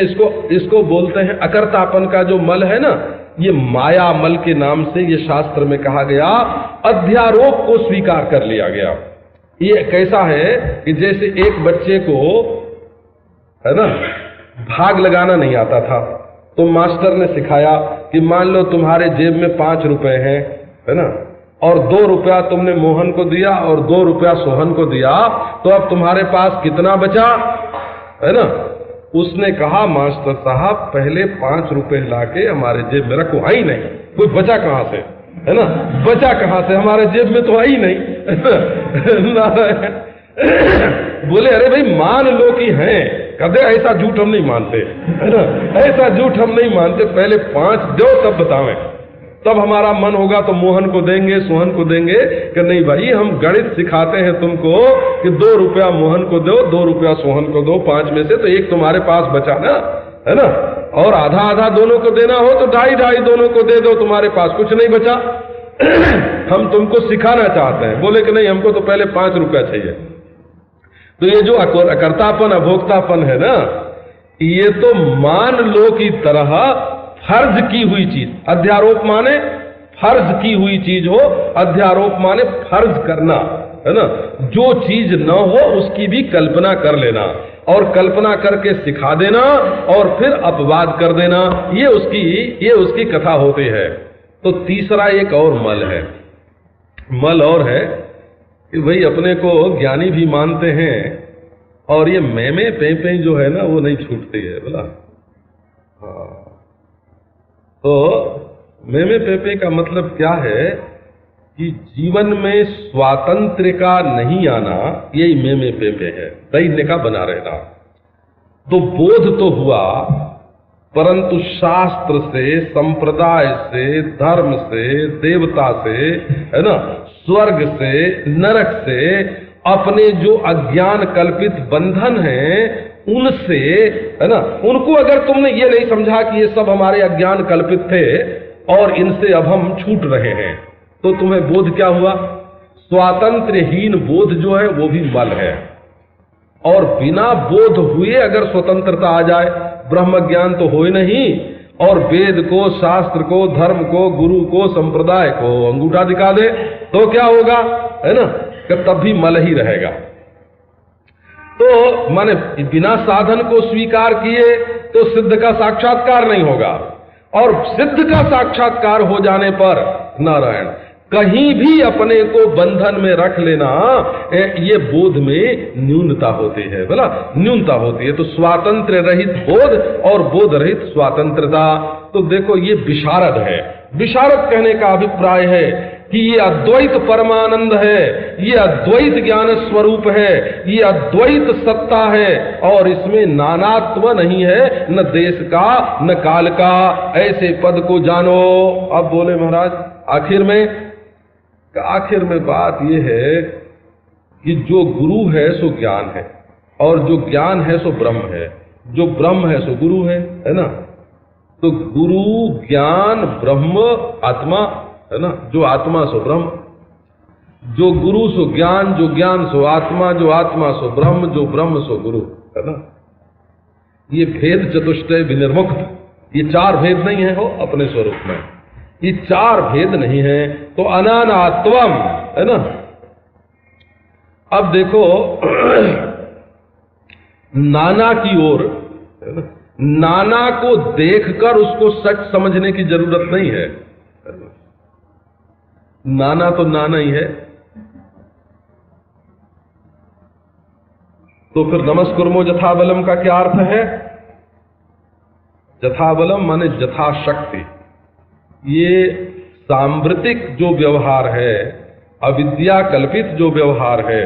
S1: इसको बोलते हैं अकर्तापन का जो मल है ना, ये माया मल के नाम से ये शास्त्र में कहा गया, अध्यारोप को स्वीकार कर लिया गया। ये कैसा है कि जैसे एक बच्चे को, है ना, भाग लगाना नहीं आता था, तो मास्टर ने सिखाया कि मान लो तुम्हारे जेब में 5 रुपए हैं, है ना, और 2 रुपया तुमने मोहन को दिया और 2 रुपया सोहन को दिया, तो अब तुम्हारे पास कितना बचा, है ना। उसने कहा मास्टर साहब पहले 5 रुपए लाके हमारे जेब में रखो, आई नहीं, कोई बचा कहां से, है ना, बचा कहां से, हमारे जेब में तो आई नहीं। बोले अरे भाई मान लो कि हैं, कदे ऐसा झूठ हम नहीं मानते, है ना, ऐसा झूठ हम नहीं मानते, पहले 5 दो तब बतावें, तब हमारा मन होगा तो मोहन को देंगे, सोहन को देंगे। कि नहीं भाई, हम गणित सिखाते हैं तुमको कि 2 रुपया मोहन को दो, 2 रुपया सोहन को दो, 5 में से तो 1 तुम्हारे पास बचा ना, है ना, और आधा आधा दोनों को देना हो तो 2.5 दोनों को दे दो, तुम्हारे पास कुछ नहीं बचा। हम तुमको सिखाना चाहते हैं। बोले कि नहीं, हमको तो पहले 5 रुपया चाहिए। तो ये जो अकर्तापन अभोक्तापन है ना, ये तो मान लो की तरह फर्ज की हुई चीज, अध्यारोप माने फर्ज की हुई चीज हो, अध्यारोप माने फर्ज करना, है ना। जो चीज न हो उसकी भी कल्पना कर लेना, और कल्पना करके सिखा देना, और फिर अपवाद कर देना, ये उसकी कथा होती है। तो तीसरा एक और मल है, मल और है कि भाई अपने को ज्ञानी भी मानते हैं और ये मैमे पे जो है ना वो नहीं छूटती है बोला। हाँ, तो मैमे पे का मतलब क्या है कि जीवन में स्वातंत्र का नहीं आना, यही मैमे पे है, दैन्य का बना रहना। तो बोध तो हुआ, परंतु शास्त्र से, संप्रदाय से, धर्म से, देवता से, है ना, स्वर्ग से, नरक से, अपने जो अज्ञान कल्पित बंधन हैं उनसे, है ना, उनको अगर तुमने ये नहीं समझा कि ये सब हमारे अज्ञान कल्पित थे और इनसे अब हम छूट रहे हैं, तो तुम्हें बोध क्या हुआ? स्वातंत्रहीन बोध जो है वो भी मल है। और बिना बोध हुए अगर स्वतंत्रता आ जाए, ब्रह्म ज्ञान तो हो ही नहीं, और वेद को, शास्त्र को, धर्म को, गुरु को, संप्रदाय को अंगूठा दिखा दे तो क्या होगा, है ना, कि तब भी मल ही रहेगा। तो माने बिना साधन को स्वीकार किए तो सिद्ध का साक्षात्कार नहीं होगा, और सिद्ध का साक्षात्कार हो जाने पर नारायण कहीं भी अपने को बंधन में रख लेना, ये बोध में न्यूनता होती है, बोला न्यूनता होती है। तो स्वातंत्र रहित बोध और बोध रहित स्वातंत्रता, तो देखो ये विशारद है। विशारद कहने का अभिप्राय है कि ये अद्वैत परमानंद है, ये अद्वैत ज्ञान स्वरूप है, ये अद्वैत सत्ता है, और इसमें नानात्व नहीं है, न देश का न काल का। ऐसे पद को जानो। अब बोले महाराज आखिर में बात यह है कि जो गुरु है सो ज्ञान है, और जो ज्ञान है सो ब्रह्म है, जो ब्रह्म है सो गुरु है ना। तो गुरु, ज्ञान, ब्रह्म, आत्मा, है ना, जो आत्मा सो ब्रह्म, जो गुरु सो ज्ञान, जो ज्ञान सो आत्मा, जो आत्मा सो ब्रह्म, जो ब्रह्म सो गुरु, है ना। ये भेद चतुष्टय विनिर्मुक्त, ये चार भेद नहीं है हो अपने स्वरूप में, ये चार भेद नहीं है। तो अनानात्वम, है ना। अब देखो नाना की ओर, नाना को देखकर उसको सच समझने की जरूरत नहीं है। नाना तो नाना ही है। तो फिर नमस्कुर्मो जथाबलम का क्या अर्थ है? जथाबलम माने जथाशक्ति। ये सांवृतिक जो व्यवहार है, अविद्या कल्पित जो व्यवहार है,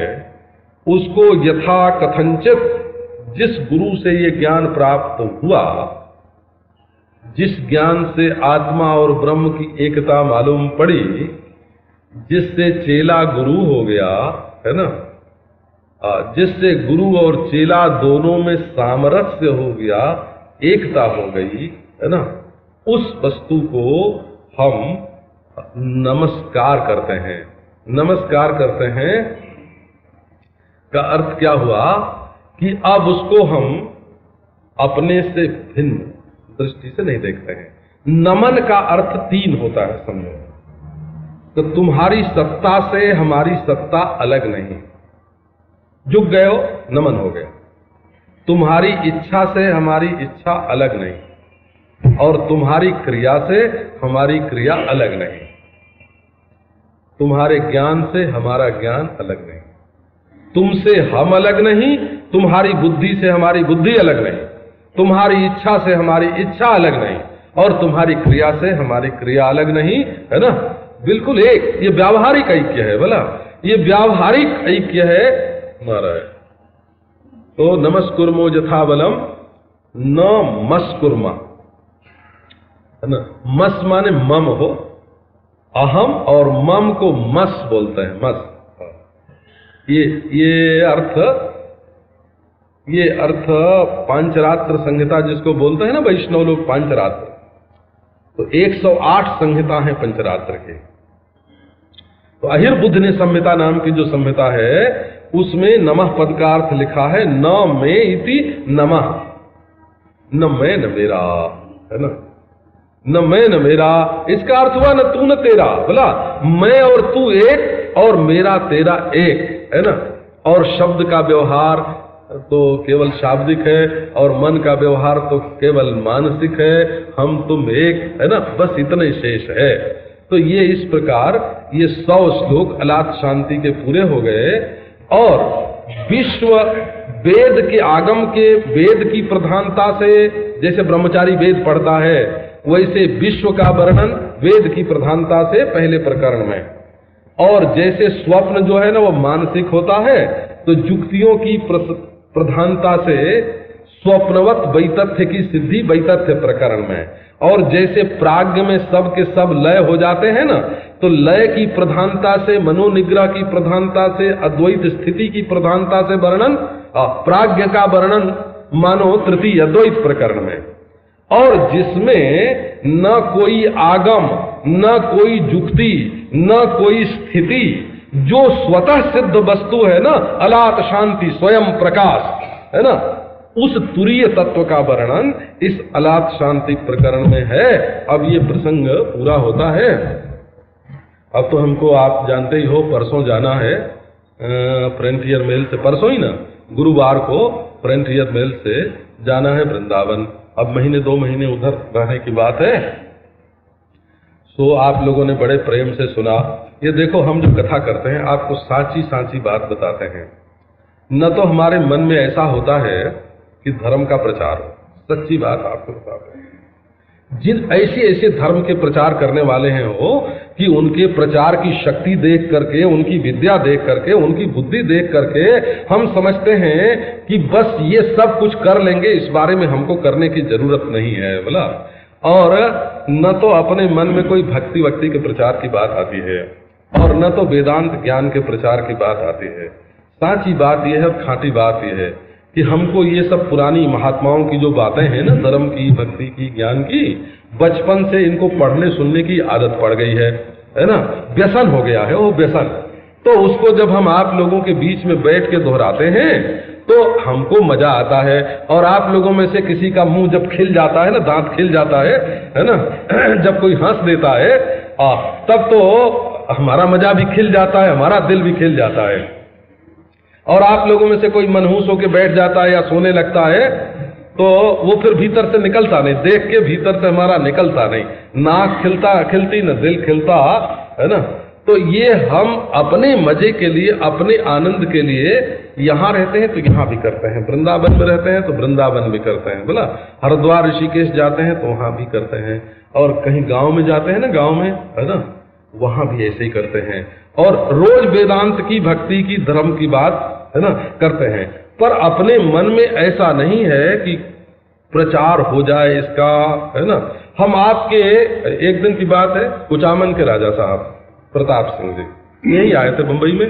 S1: उसको यथा कथंचित जिस गुरु से ये ज्ञान प्राप्त हुआ, जिस ज्ञान से आत्मा और ब्रह्म की एकता मालूम पड़ी, जिससे चेला गुरु हो गया, है ना, जिससे गुरु और चेला दोनों में सामरस्य हो गया, एकता हो गई, है ना, उस वस्तु को हम नमस्कार करते हैं। नमस्कार करते हैं का अर्थ क्या हुआ कि अब उसको हम अपने से भिन्न दृष्टि से नहीं देखते हैं। नमन का अर्थ तीन होता है, समझो। तो तुम्हारी सत्ता से हमारी सत्ता अलग नहीं, झुक गए हो, नमन हो गया। तुम्हारी इच्छा से हमारी इच्छा अलग नहीं, और तुम्हारी क्रिया से हमारी क्रिया अलग नहीं, तुम्हारे ज्ञान से हमारा ज्ञान अलग नहीं, तुमसे हम अलग नहीं, तुम्हारी बुद्धि से हमारी बुद्धि अलग नहीं, तुम्हारी इच्छा से हमारी इच्छा अलग नहीं, और तुम्हारी क्रिया से हमारी क्रिया अलग नहीं, है ना। बिल्कुल एक, ये व्यावहारिक ऐक्य है, बोला ये व्यावहारिक ऐक्य है हमारा। तो नमस्कुर्मो जथाबलम न मस्कुर्मा, है ना। मस माने मम हो, अहम, और मम को मस बोलते हैं, मस। ये अर्थ पांचरात्र संहिता जिसको बोलते हैं ना वैष्णव लोग, पांचरात्र, तो 108 संहिता है पंचरात्र के। तो अहिर बुद्ध ने संहिता नाम की जो संहिता है, उसमें नमः पद का अर्थ लिखा है न मैं इति नमः, न मैं न मेरा, है ना, न मैं न मेरा। इसका अर्थ हुआ न तू न तेरा, बोला मैं और तू एक और मेरा तेरा एक, है ना। और शब्द का व्यवहार तो केवल शाब्दिक है, और मन का व्यवहार तो केवल मानसिक है, हम तुम एक, है ना, बस इतना ही शेष है। तो ये इस प्रकार ये 100 श्लोक अलात शांति के पूरे हो गए। और विश्व वेद के आगम के वेद की प्रधानता से, जैसे ब्रह्मचारी वेद पढ़ता है, वैसे विश्व का वर्णन वेद की प्रधानता से पहले प्रकरण में। और जैसे स्वप्न जो है ना वो मानसिक होता है, तो युक्तियों की प्रधानता से स्वप्नवत वैतथ्य की सिद्धि वैतथ्य प्रकरण में। और जैसे प्राज्ञ में सब के सब लय हो जाते हैं ना, तो लय की प्रधानता से, मनोनिग्रह की प्रधानता से, अद्वैत स्थिति की प्रधानता से वर्णन, प्राज्ञ का वर्णन मानो तृतीय अद्वैत प्रकरण में। और जिसमें न कोई आगम, न कोई जुक्ति, न कोई स्थिति, जो स्वतः सिद्ध वस्तु है ना, अलात शांति स्वयं प्रकाश है ना, उस तुरीय तत्व का वर्णन इस अलात शांति प्रकरण में है। अब ये प्रसंग पूरा होता है। अब तो हमको आप जानते ही हो, परसों जाना है फ्रंटियर मेल से, परसों ही ना, गुरुवार को फ्रंटियर मेल से जाना है वृंदावन। अब महीने 2 महीने उधर रहने की बात है। सो आप लोगों ने बड़े प्रेम से सुना। ये देखो, हम जो कथा करते हैं आपको साची साची बात बताते हैं। न तो हमारे मन में ऐसा होता है कि धर्म का प्रचार हो, सच्ची बात आपको बताते हैं। जिन ऐसे धर्म के प्रचार करने वाले हैं वो, कि उनके प्रचार की शक्ति देख करके, उनकी विद्या देख करके, उनकी बुद्धि देख करके हम समझते हैं कि बस ये सब कुछ कर लेंगे, इस बारे में हमको करने की जरूरत नहीं है बोला। और न तो अपने मन में कोई भक्ति वक्ति के प्रचार की बात आती है, और न तो वेदांत ज्ञान के प्रचार की बात आती है। साची बात यह है, खाटी बात यह है कि हमको ये सब पुरानी महात्माओं की जो बातें हैं ना, धर्म की, भक्ति की, ज्ञान की, बचपन से इनको पढ़ने सुनने की आदत पड़ गई है ना, व्यसन हो गया है वो व्यसन। तो उसको जब हम आप लोगों के बीच में बैठ के दोहराते हैं तो हमको मजा आता है। और आप लोगों में से किसी का मुंह जब खिल जाता है ना, दांत खिल जाता है ना, जब कोई हंस देता है तब तो हमारा मजा भी खिल जाता है, हमारा दिल भी खिल जाता है। और आप लोगों में से कोई मनहूस होकर बैठ जाता है या सोने लगता है तो वो फिर भीतर से निकलता नहीं, देख के भीतर से हमारा निकलता नहीं, नाक खिलती न दिल खिलता है ना। तो ये हम अपने मजे के लिए, अपने आनंद के लिए यहाँ रहते हैं तो यहाँ भी करते हैं, वृंदावन में रहते हैं तो वृंदावन भी करते हैं बोला, हरिद्वार ऋषिकेश जाते हैं तो वहाँ भी करते हैं, और कहीं गांव में जाते हैं ना, गांव में है ना, वहां भी ऐसे ही करते हैं। और रोज वेदांत की, भक्ति की, धर्म की बात है ना करते हैं। पर अपने मन में ऐसा नहीं है कि प्रचार हो जाए इसका, है ना। हम आपके एक दिन की बात है, कुचामन के राजा साहब प्रताप सिंह जी यही आए थे बंबई में,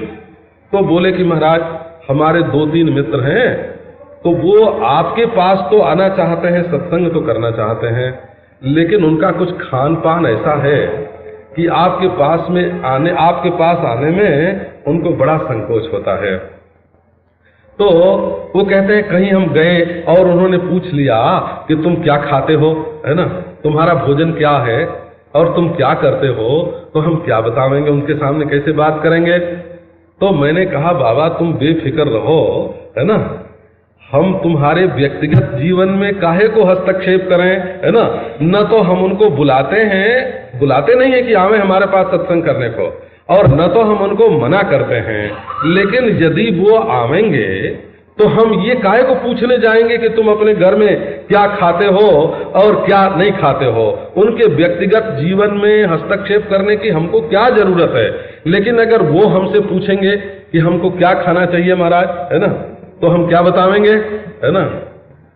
S1: तो बोले कि महाराज हमारे 2-3 मित्र हैं, तो वो आपके पास तो आना चाहते हैं, सत्संग तो करना चाहते हैं, लेकिन उनका कुछ खान पान ऐसा है कि आपके पास आने में उनको बड़ा संकोच होता है। तो वो कहते हैं कहीं हम गए और उन्होंने पूछ लिया कि तुम क्या खाते हो, है ना, तुम्हारा भोजन क्या है और तुम क्या करते हो, तो हम क्या बतावेंगे, उनके सामने कैसे बात करेंगे। तो मैंने कहा बाबा तुम बेफिक्र रहो, है ना, हम तुम्हारे व्यक्तिगत जीवन में काहे को हस्तक्षेप करें, है ना। न तो हम उनको बुलाते नहीं है कि आवे हमारे पास सत्संग करने को, और न तो हम उनको मना करते हैं, लेकिन यदि वो आवेंगे तो हम ये काहे को पूछने जाएंगे कि तुम अपने घर में क्या खाते हो और क्या नहीं खाते हो। उनके व्यक्तिगत जीवन में हस्तक्षेप करने की हमको क्या जरूरत है। लेकिन अगर वो हमसे पूछेंगे कि हमको क्या खाना चाहिए महाराज, है ना, तो हम क्या बतावेंगे, है ना,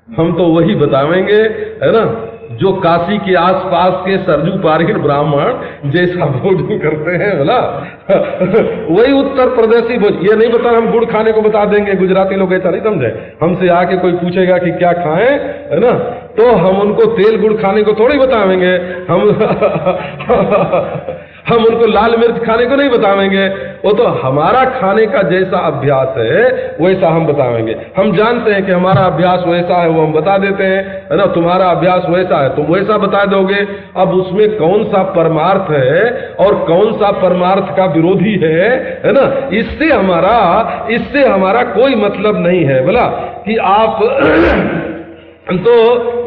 S1: हम तो वही बतावेंगे, है ना, जो काशी के आसपास के सरजू पारीर ब्राह्मण जैसा भोजन करते हैं बोला वही उत्तर प्रदेशी भोजन। ये नहीं बता हम गुड़ खाने को बता देंगे, गुजराती लोग ऐसा नहीं समझे। हमसे आके कोई पूछेगा कि क्या खाएं, है ना, तो हम उनको तेल गुड़ खाने को थोड़ी बतावेंगे, हम उनको लाल मिर्च खाने को नहीं बतावेंगे। वो तो हमारा खाने का जैसा अभ्यास है वैसा हम बतावेंगे। हम जानते हैं कि हमारा अभ्यास वैसा है, वो हम बता देते हैं, है ना। तुम्हारा अभ्यास वैसा है, तुम वैसा बता दोगे। अब उसमें कौन सा परमार्थ है और कौन सा परमार्थ का विरोधी है ना, इससे हमारा कोई मतलब नहीं है बोला कि आप तो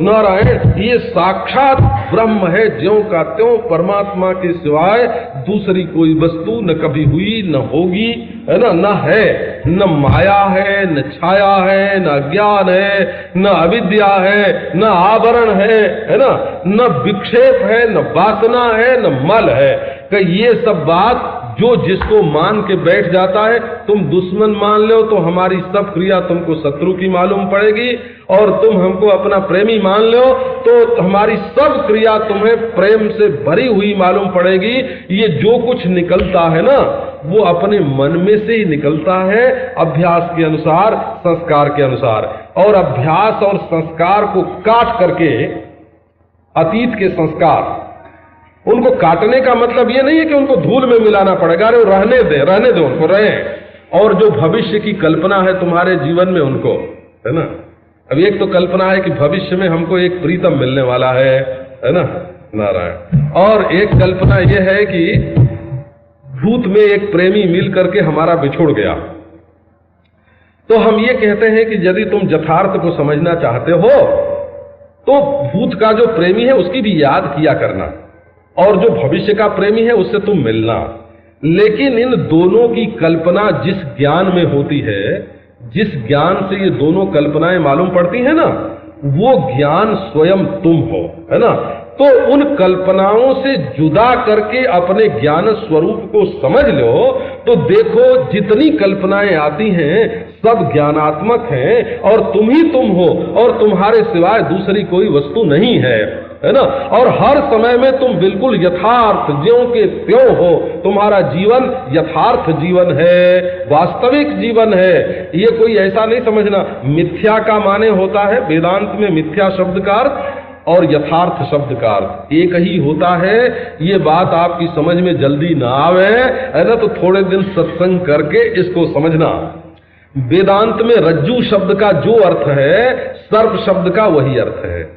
S1: नारायण ये साक्षात ब्रह्म है, ज्यों का त्यों परमात्मा के सिवाय दूसरी कोई वस्तु न कभी हुई न होगी, है ना, न है, न माया है, न छाया है, न अज्ञान है, न अविद्या है, न आवरण है ना, न विक्षेप है, न वासना है, न मल है। कि ये सब बात जो जिसको मान के बैठ जाता है, तुम दुश्मन मान लो तो हमारी सब क्रिया तुमको शत्रु की मालूम पड़ेगी, और तुम हमको अपना प्रेमी मान लो तो हमारी सब क्रिया तुम्हें प्रेम से भरी हुई मालूम पड़ेगी। ये जो कुछ निकलता है ना, वो अपने मन में से ही निकलता है, अभ्यास के अनुसार, संस्कार के अनुसार। और अभ्यास और संस्कार को काट करके, अतीत के संस्कार, उनको काटने का मतलब ये नहीं है कि उनको धूल में मिलाना पड़ेगा, अरे रहने दे उनको, रहे। और जो भविष्य की कल्पना है तुम्हारे जीवन में उनको, है ना, अब एक तो कल्पना है कि भविष्य में हमको एक प्रीतम मिलने वाला है ना, नारायण। और एक कल्पना यह है कि भूत में एक प्रेमी मिल करके हमारा बिछुड़ गया। तो हम ये कहते हैं कि यदि तुम यथार्थ को समझना चाहते हो तो भूत का जो प्रेमी है उसकी भी याद किया करना, और जो भविष्य का प्रेमी है उससे तुम मिलना। लेकिन इन दोनों की कल्पना जिस ज्ञान में होती है, जिस ज्ञान से ये दोनों कल्पनाएं मालूम पड़ती है ना, वो ज्ञान स्वयं तुम हो, है ना। तो उन कल्पनाओं से जुदा करके अपने ज्ञान स्वरूप को समझ लो तो देखो जितनी कल्पनाएं आती हैं सब ज्ञानात्मक हैं, और तुम ही तुम हो, और तुम्हारे सिवाय दूसरी कोई वस्तु नहीं है ना। और हर समय में तुम बिल्कुल यथार्थ ज्यों के त्यों हो, तुम्हारा जीवन यथार्थ जीवन है, वास्तविक जीवन है। ये कोई ऐसा नहीं समझना, मिथ्या का माने होता है वेदांत में मिथ्या शब्द का अर्थ और यथार्थ शब्द का अर्थ एक ही होता है। ये बात आपकी समझ में जल्दी ना आवे, है ना, तो थोड़े दिन सत्संग करके इसको समझना। वेदांत में रज्जू शब्द का जो अर्थ है, सर्प शब्द का वही अर्थ है।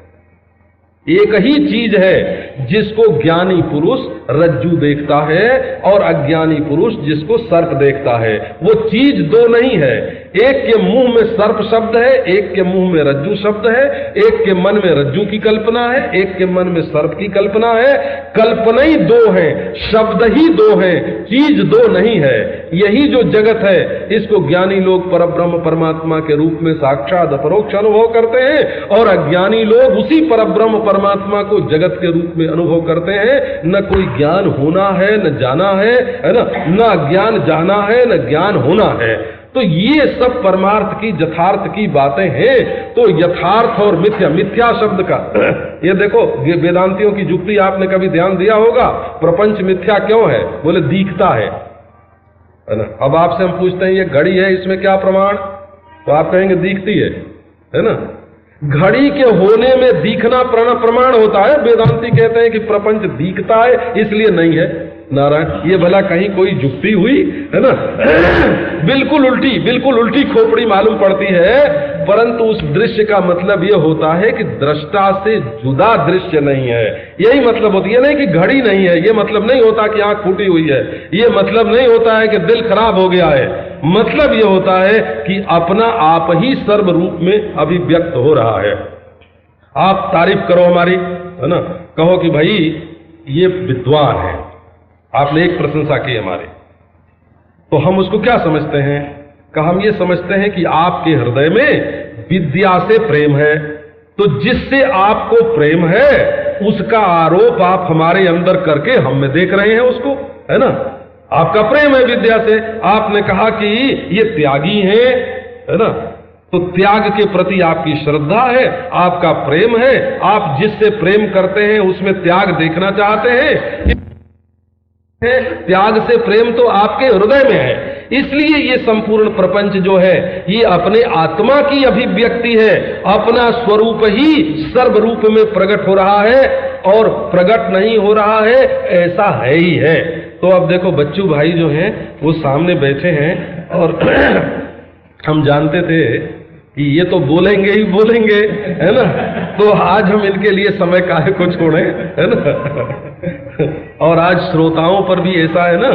S1: एक ही चीज है जिसको ज्ञानी पुरुष रज्जू देखता है और अज्ञानी पुरुष जिसको सर्प देखता है। वो चीज दो नहीं है, एक के मुंह में सर्प शब्द है, एक के मुंह में रज्जू शब्द है, एक के मन में रज्जू की कल्पना है, एक के मन में सर्प की कल्पना है। कल्पना ही दो है, शब्द ही दो है, चीज दो नहीं है। यही जो जगत है इसको ज्ञानी लोग परब्रह्म परमात्मा के रूप में साक्षात अपरोक्ष अनुभव करते हैं, और अज्ञानी लोग उसी परब्रह्म परमात्मा को जगत के रूप में अनुभव करते हैं। न कोई ज्ञान होना है न जाना है ना, न ज्ञान जाना है न ज्ञान होना है। तो ये सब परमार्थ की यथार्थ की बातें हैं। तो यथार्थ और मिथ्या, मिथ्या शब्द का ये देखो, ये वेदांतियों की जुक्ति आपने कभी ध्यान दिया होगा, प्रपंच मिथ्या क्यों है? बोले दिखता है ना। अब आपसे हम पूछते हैं ये घड़ी है, इसमें क्या प्रमाण? तो आप कहेंगे दिखती है ना। घड़ी के होने में दिखना प्रमाण होता है। वेदांती कहते हैं कि प्रपंच दिखता है इसलिए नहीं है। नारायण, ये भला कहीं कोई जुक्ति हुई है ना? बिल्कुल उल्टी खोपड़ी मालूम पड़ती है। परंतु उस दृश्य का मतलब ये होता है कि दृष्टा से जुदा दृश्य नहीं है, यही मतलब होती है। नहीं कि घड़ी नहीं है, ये मतलब नहीं होता कि आंख फूटी हुई है, ये मतलब नहीं होता है कि दिल खराब हो गया है। मतलब ये होता है कि अपना आप ही सर्व रूप में अभिव्यक्त हो रहा है। आप तारीफ करो हमारी, है ना, कहो कि भाई ये विद्वान है, आपने एक प्रशंसा की हमारी, तो हम उसको क्या समझते हैं? कि हम ये समझते हैं कि आपके हृदय में विद्या से प्रेम है, तो जिससे आपको प्रेम है उसका आरोप आप हमारे अंदर करके हम में देख रहे हैं उसको, है ना। आपका प्रेम है विद्या से। आपने कहा कि ये त्यागी है ना, तो त्याग के प्रति आपकी श्रद्धा है, आपका प्रेम है। आप जिससे प्रेम करते हैं उसमें त्याग देखना चाहते हैं। त्याग से प्रेम तो आपके हृदय में है। इसलिए ये संपूर्ण प्रपंच जो है ये अपने आत्मा की अभिव्यक्ति है, अपना स्वरूप ही सर्व रूप में प्रकट हो रहा है, और प्रकट नहीं हो रहा है ऐसा है ही है। तो अब देखो बच्चू भाई जो हैं वो सामने बैठे हैं, और हम जानते थे कि ये तो बोलेंगे ही बोलेंगे, है ना, तो आज हम इनके लिए समय काहे को छोड़ें, है ना। और आज श्रोताओं पर भी ऐसा है ना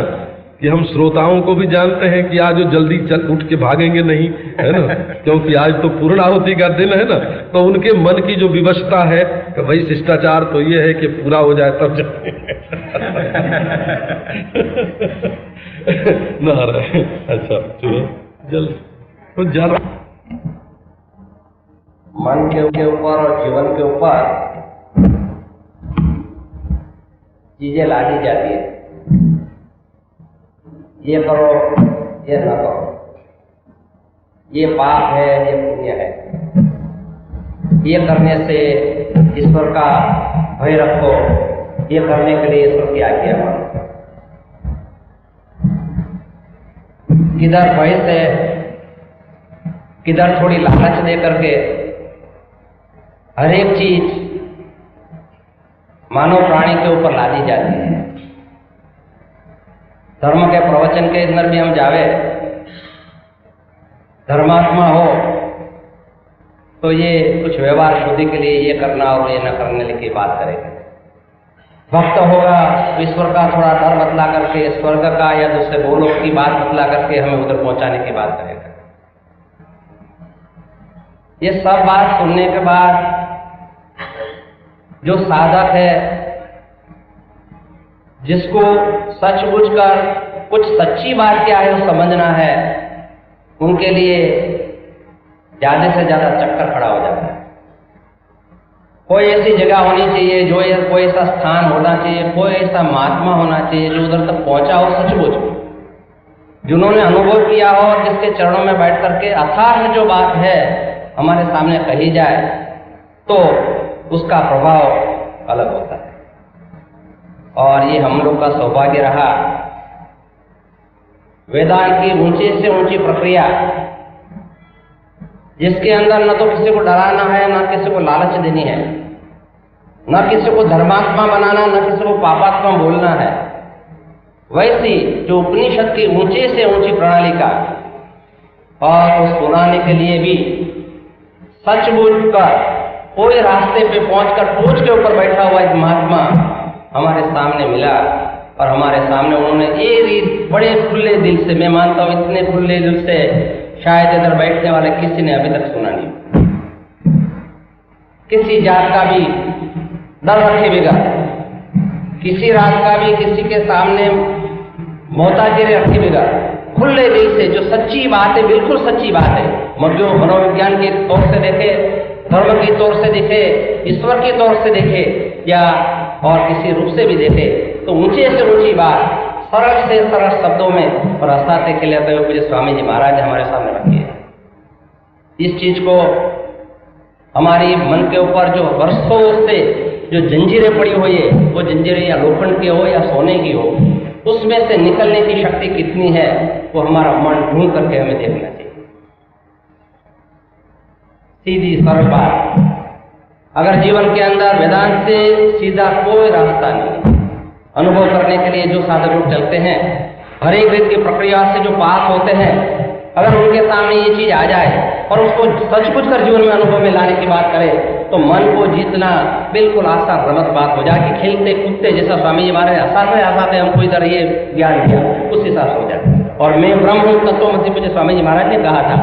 S1: कि हम श्रोताओं को भी जानते हैं कि आज वो जल्दी चल उठ के भागेंगे नहीं, है ना, क्योंकि आज तो पूर्णाहुति का दिन है ना, तो उनके मन की जो विवशता है कि भाई शिष्टाचार तो ये है कि पूरा हो जाए तब जाए ना रहे। अच्छा चलो जल्द तो जरा
S2: मन के ऊपर और जीवन के ऊपर चीजें लादी जाती है, ये करो ये ना करो, ये पाप है ये पुण्य है, ये करने से ईश्वर का भय रखो, ये करने के लिए ईश्वर की आज्ञा मानो। किधर भय से, किधर थोड़ी लालच दे करके हर एक चीज मानव प्राणी के ऊपर लादी जाती है। धर्म के प्रवचन के अंदर भी हम जावे, धर्मात्मा हो तो ये कुछ व्यवहार शुद्धि के लिए ये करना और ये न करने की बात करेगा। भक्त होगा ईश्वर का थोड़ा डर बतला करके स्वर्ग का या दूसरे गोलोक की बात बतला करके हमें उधर पहुंचाने की बात करेगा। ये सब बात सुनने के बाद जो साधक है, जिसको सच बुझ कर कुछ सच्ची बात क्या है वो समझना है, उनके लिए ज्यादा से ज्यादा चक्कर खड़ा हो जाता है। कोई ऐसी जगह होनी चाहिए, जो कोई ऐसा स्थान होना चाहिए, कोई ऐसा महात्मा होना चाहिए जो उधर तक पहुंचा हो सचमुच, जिन्होंने अनुभव किया हो और जिसके चरणों में बैठ करके अथाह जो बात है हमारे सामने कही जाए तो उसका प्रभाव अलग होता है। और ये हम लोग का सौभाग्य रहा, वेदांत की ऊंची से ऊंची प्रक्रिया, जिसके अंदर न तो किसी को डराना है, न किसी को लालच देनी है, न किसी को धर्मात्मा बनाना, न किसी को पापात्मा बोलना है, वैसी जो उपनिषद की ऊंची से ऊंची प्रणाली का, और उस सुनाने के लिए भी सच बोलकर कोई रास्ते पे पहुंचकर पूछ के ऊपर बैठा हुआ एक महात्मा हमारे सामने मिला, और हमारे सामने उन्होंने ये रीत बड़े खुले दिल से, मैं मानता हूं इतने खुले दिल से शायद इधर बैठने वाले किसी ने अभी तक सुना नहीं। किसी जात का भी डर रखे बिगड़, किसी रात का भी किसी के सामने मोहताजी रखे बिगड़, खुले दिल से जो सच्ची बात है, बिल्कुल सच्ची बात है, जो मनोविज्ञान के तौर से देखे, धर्म की तौर से देखे, ईश्वर की तौर से देखे, या और किसी रूप से भी देखे, तो ऊंचे से ऊंची बात सरल से सरल शब्दों में और हंसाते खिलाते हुए पूज्य स्वामी जी महाराज हमारे सामने रखी है। इस चीज को हमारी मन के ऊपर जो वर्षों से जो जंजीरें पड़ी हुई है, वो जंजीरें या लोखंड की हो या सोने की हो, उसमें से निकलने की शक्ति कितनी है वो हमारा मन ढूंढ करके हमें देखना चाहिए। सीधी सरल बात, अगर जीवन के अंदर वेदांत से सीधा कोई रास्ता नहीं, अनुभव करने के लिए जो साधक लोग चलते हैं, हर एक रीत की प्रक्रिया से जो पास होते हैं, अगर उनके सामने ये चीज आ जाए और उसको सचमुच कर जीवन में अनुभव में लाने की बात करें तो मन को जीतना बिल्कुल आसान रमत बात हो जाए कि खेलते कूदते, जैसा स्वामी जी हमारे हंसाते हमको इधर ये ज्ञान दिया, उस हिसाब से हो जाए। और मैं ब्रह्म हूँ तत्वमसि, पूज्य स्वामी जी महाराज ने कहा था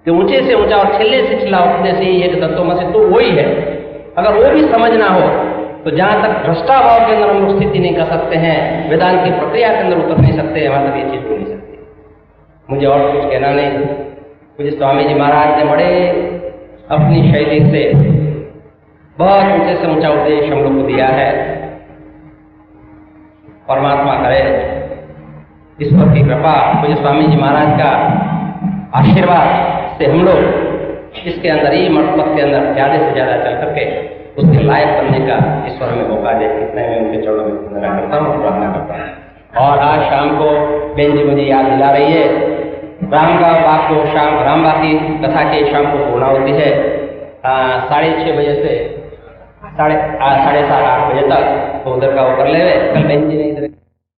S2: कि ऊंचे से ऊंचा और छिल्ले से छिल्ला उपदेश ही है तत्वमसि, तो वही है। अगर वो भी समझना हो तो जहां तक भ्रष्टा भाव के अंदर हम लोग स्थिति नहीं कर सकते हैं, वेदांत की प्रक्रिया के अंदर उतर नहीं सकते, वहां तक ये चीज हो नहीं सकती। मुझे और कुछ कहना नहीं। मुझे स्वामी जी महाराज ने बड़े अपनी शैली से बहुत ऊंचे से ऊंचा उपदेश हम लोग को दिया है। परमात्मा करे, ईश्वर की कृपा, मुझे स्वामी जी महाराज का आशीर्वाद से हम लोग इसके अंदर ही मर्तबत के अंदर ज्यादा से ज्यादा चल करके उसके लायक बनने का ईश्वर में मौका दे। इतना मैं उनके चरणों में वंदना करता हूँ, प्रार्थना करता हूँ। और आज शाम को बहन जी मुझे याद दिला रही है, राम का बाग को शाम राम बाग की कथा की शाम को पूर्ण होती है 6:30 बजे से 7:30 8 बजे तक, तो उधर का वो कर ले। कल बहन जी ने इधर